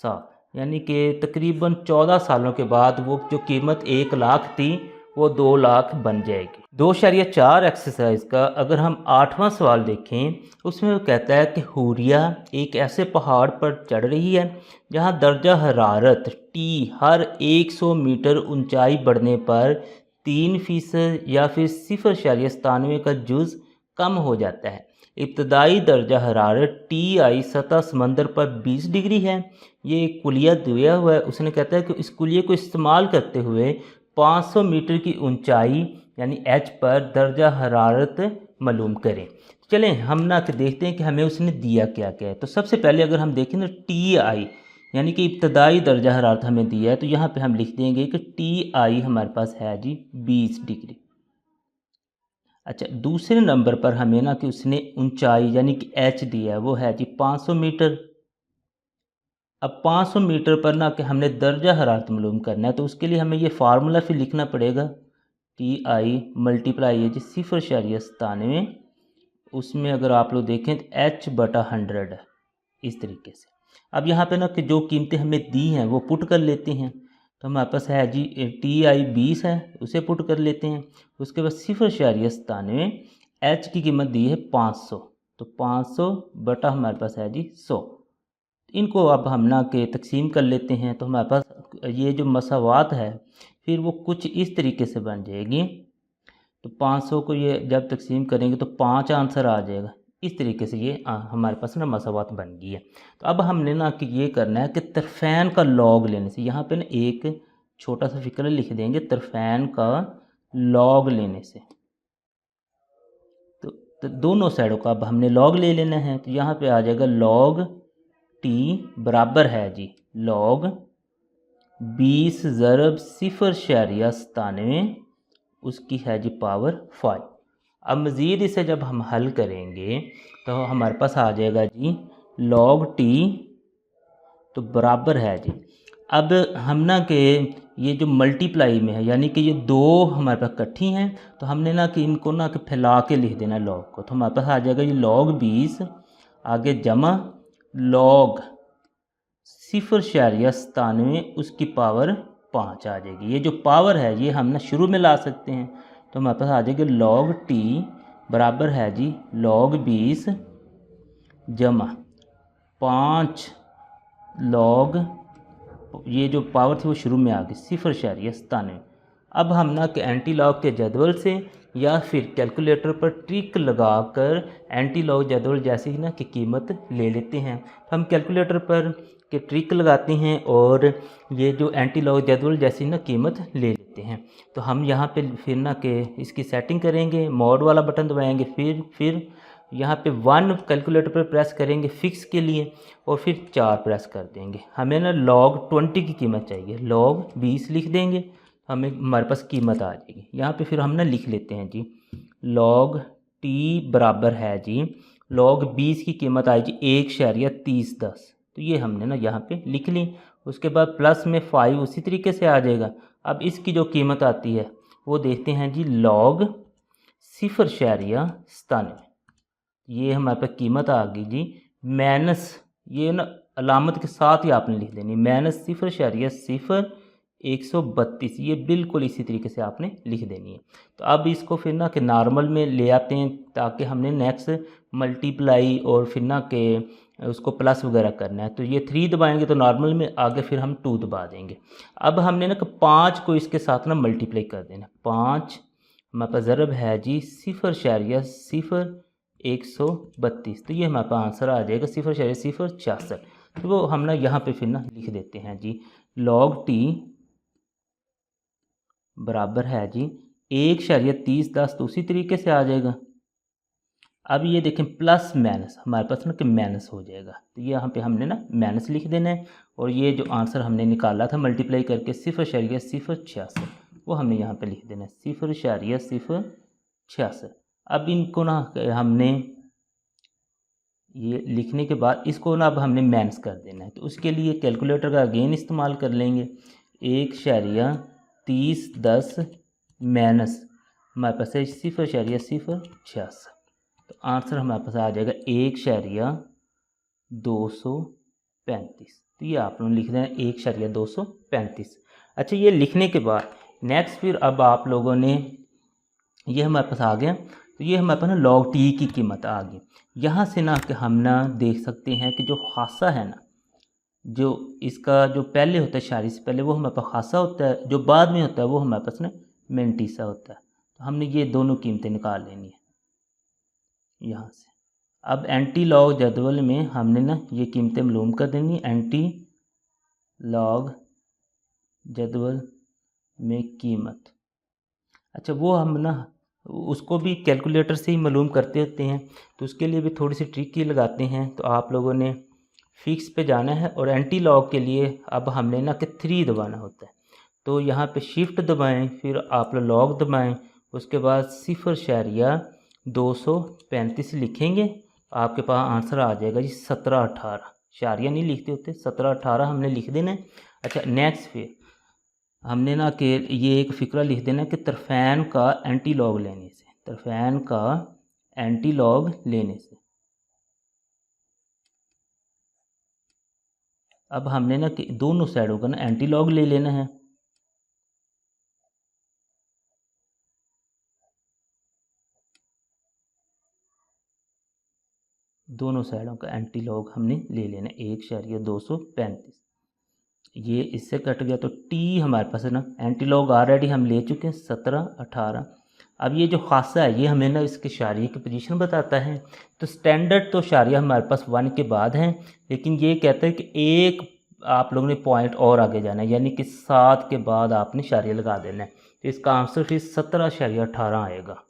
साल, यानी कि तकरीबन 14 सालों के बाद वो जो कीमत 1 लाख थी वो 2 लाख बन जाएगी। 2.4 एक्सरसाइज का अगर हम 8वां सवाल देखें उसमें वो कहता है कि हुरिया एक ऐसे पहाड़ पर चढ़ रही है जहां दर्जा हरारत टी हर 100 मीटर ऊंचाई बढ़ने पर 3% या फिर 0.97 का जुज़ कम हो जाता है। इब्तदाई दर्जा हरारत टी आई सतह समंदर पर 20 डिग्री है। ये कुलिया दिया हुआ है, उसने कहता है कि इस कुलिये को इस्तेमाल करते हुए 500 मीटर की ऊंचाई यानी एच पर दर्जा हरारत मालूम करें। चलें हम ना कि देखते हैं कि हमें उसने दिया क्या क्या है। तो सबसे पहले अगर हम देखें ना टी आई यानी कि इब्तदाई दर्जा हरारत हमें दिया है, तो यहाँ पे हम लिख देंगे कि टी आई हमारे पास है जी 20 डिग्री। अच्छा, दूसरे नंबर पर हमें ना कि उसने ऊंचाई यानी कि एच दिया है वो है जी 500 मीटर। अब 500 मीटर पर ना कि हमने दर्जा हरारत मालूम करना है, तो उसके लिए हमें ये फार्मूला फिर लिखना पड़ेगा टी आई मल्टीप्लाई है जी 0.97, उसमें अगर आप लोग देखें तो एच बटा 100 है, इस तरीके से। अब यहाँ पे ना कि जो कीमतें हमें दी हैं वो पुट कर लेते हैं। तो हमारे पास है जी टी आई 20 है, उसे पुट कर लेते हैं। उसके बाद 0.97, एच की कीमत दी है 500, तो 500 बटा हमारे पास है जी 100। इनको अब हम ना के तकसीम कर लेते हैं, तो हमारे पास ये जो मसावात है फिर वो कुछ इस तरीके से बन जाएगी। तो 500 को ये जब तकसीम करेंगे तो 5 आंसर आ जाएगा। इस तरीके से ये हमारे पास ना मसावात बन गई है। तो अब हमने ना कि ये करना है कि तरफैन का लॉग लेने से, यहाँ पे ना एक छोटा सा फिक्र लिख देंगे तरफैन का लॉग लेने से। तो दोनों साइडों का अब हमने लॉग ले लेना है। तो यहाँ पे आ जाएगा लॉग टी बराबर है जी लॉग 20 ज़रब 0.97 उसकी है जी पावर 5। अब मज़ीद इसे जब हम हल करेंगे तो हमारे पास आ जाएगा जी log t, तो बराबर है जी। अब हम ना कि ये जो मल्टीप्लाई में है, यानी कि ये दो हमारे पास इकट्ठी हैं, तो हमने ना कि इनको ना कि फैला के लिख देना लॉग को। तो हमारे पास आ जाएगा ये log 20 आगे जमा log 0.97 उसकी पावर 5 आ जाएगी। ये जो पावर है ये हम ना शुरू में ला सकते हैं, तो हमारे पास आ जाएगी log t बराबर है जी log 20 जमा 5 log, ये जो पावर थी वो शुरू में आ गई 0.97। अब हम ना कि एंटी लॉग के जदवल से या फिर कैलकुलेटर पर ट्रिक लगाकर एंटी लॉग जदवल जैसे ही ना कि कीमत ले लेते हैं। तो हम कैलकुलेटर पर के ट्रिक लगाते हैं और ये जो एंटी लॉग जदवल जैसी ना कीमत ले लेते हैं। तो हम यहाँ पे फिर ना कि इसकी सेटिंग करेंगे, मोड वाला बटन दबाएंगे, फिर यहाँ पे 1 कैलकुलेटर पर प्रेस करेंगे फिक्स के लिए और फिर 4 प्रेस कर देंगे। हमें ना log 20 की कीमत चाहिए, log 20 लिख देंगे, हमें हमारे पास कीमत आ जाएगी। यहाँ पे फिर हम ना लिख लेते हैं जी log t बराबर है जी log 20 की कीमत आई जी 1.3010। तो ये हमने ना यहाँ पे लिख ली। उसके बाद प्लस में 5 उसी तरीके से आ जाएगा। अब इसकी जो कीमत आती है वो देखते हैं जी log 0.97। ये हमारे पास कीमत आ गई जी माइनस, ये ना अलामत के साथ ही आपने लिख देनी -0.0132, ये बिल्कुल इसी तरीके से आपने लिख देनी है। तो अब इसको फिर ना कि नॉर्मल में ले आते हैं, ताकि हमने नेक्स्ट मल्टीप्लाई और फिर ना कि उसको प्लस वगैरह करना है। तो ये 3 दबाएंगे तो नॉर्मल में, आगे फिर हम 2 दबा देंगे। अब हमने ना कि 5 को इसके साथ ना मल्टीप्लाई कर देना। 5 हमारे पास ज़रब है जी 0.0132, तो ये हमारे पास आंसर आ जाएगा 0.066। तो वो हम ना यहाँ पे फिर ना लिख देते हैं जी log t बराबर है जी 1.3010, तो उसी तरीके से आ जाएगा। अब ये देखें प्लस माइनस हमारे पास ना कि माइनस हो जाएगा, तो यहाँ पे हमने ना माइनस लिख देना है। और ये जो आंसर हमने निकाला था मल्टीप्लाई करके 0.066, वो हमने यहाँ पे लिख देना है 0.066। अब इनको ना हमने ये लिखने के बाद इसको ना अब हमने माइनस कर देना है। तो उसके लिए कैलकुलेटर का अगेन इस्तेमाल कर लेंगे। 1.3010 माइनस हमारे पास है 0.066, तो आंसर हमारे पास आ जाएगा 1.235। तो ये आप लोग लिख देना 1.235। अच्छा, ये लिखने के बाद नेक्स्ट फिर अब आप लोगों ने, ये हमारे पास आ गया, तो ये हमारे पास ना log t की कीमत आ गई। यहाँ से ना कि हम ना देख सकते हैं कि जो खासा है ना, जो इसका जो पहले होता है शारी से पहले वो हमारे पास खासा होता है, जो बाद में होता है वो हमारे पास ना मेंटीसा होता है। तो हमने ये दोनों कीमतें निकाल लेनी है यहाँ से। अब एंटी लॉग जदवल में हमने ना ये कीमतें मालूम कर देनी है। एंटी लॉग जदवल में कीमत, अच्छा वो हम ना उसको भी कैलकुलेटर से ही मालूम करते होते हैं, तो उसके लिए भी थोड़ी सी ट्रिक ही लगाते हैं। तो आप लोगों ने फिक्स पे जाना है और एंटी लॉग के लिए अब हमने ना कि 3 दबाना होता है। तो यहाँ पे शिफ्ट दबाएं, फिर आप लॉग दबाएं, उसके बाद 0.235 लिखेंगे, आपके पास आंसर आ जाएगा जी 1718। शारिया नहीं लिखते होते, 1718 हमने लिख देना है। अच्छा नेक्स्ट फिर हमने ना कि ये एक फ़िक्रा लिख देना कि तरफ़ैन का एंटी लॉग लेने से, तरफ़ैन का एंटी लॉग लेने से अब हमने ना कि दोनों साइडों का ना एंटी लॉग ले लेना है। दोनों साइडों का एंटी लॉग हमने ले लेना 1.235। ये इससे कट गया, तो टी हमारे पास है ना एंटी लॉग ऑलरेडी हम ले चुके हैं 1718। अब ये जो खासा है ये हमें ना इसके शारिया की पोजीशन बताता है। तो स्टैंडर्ड तो शारिया हमारे पास 1 के बाद हैं, लेकिन ये कहता है कि एक आप लोगों ने पॉइंट और आगे जाना है, यानी कि 7 के बाद आपने शारिया लगा देना है। तो इसका आंसर फिर 17.18 आएगा।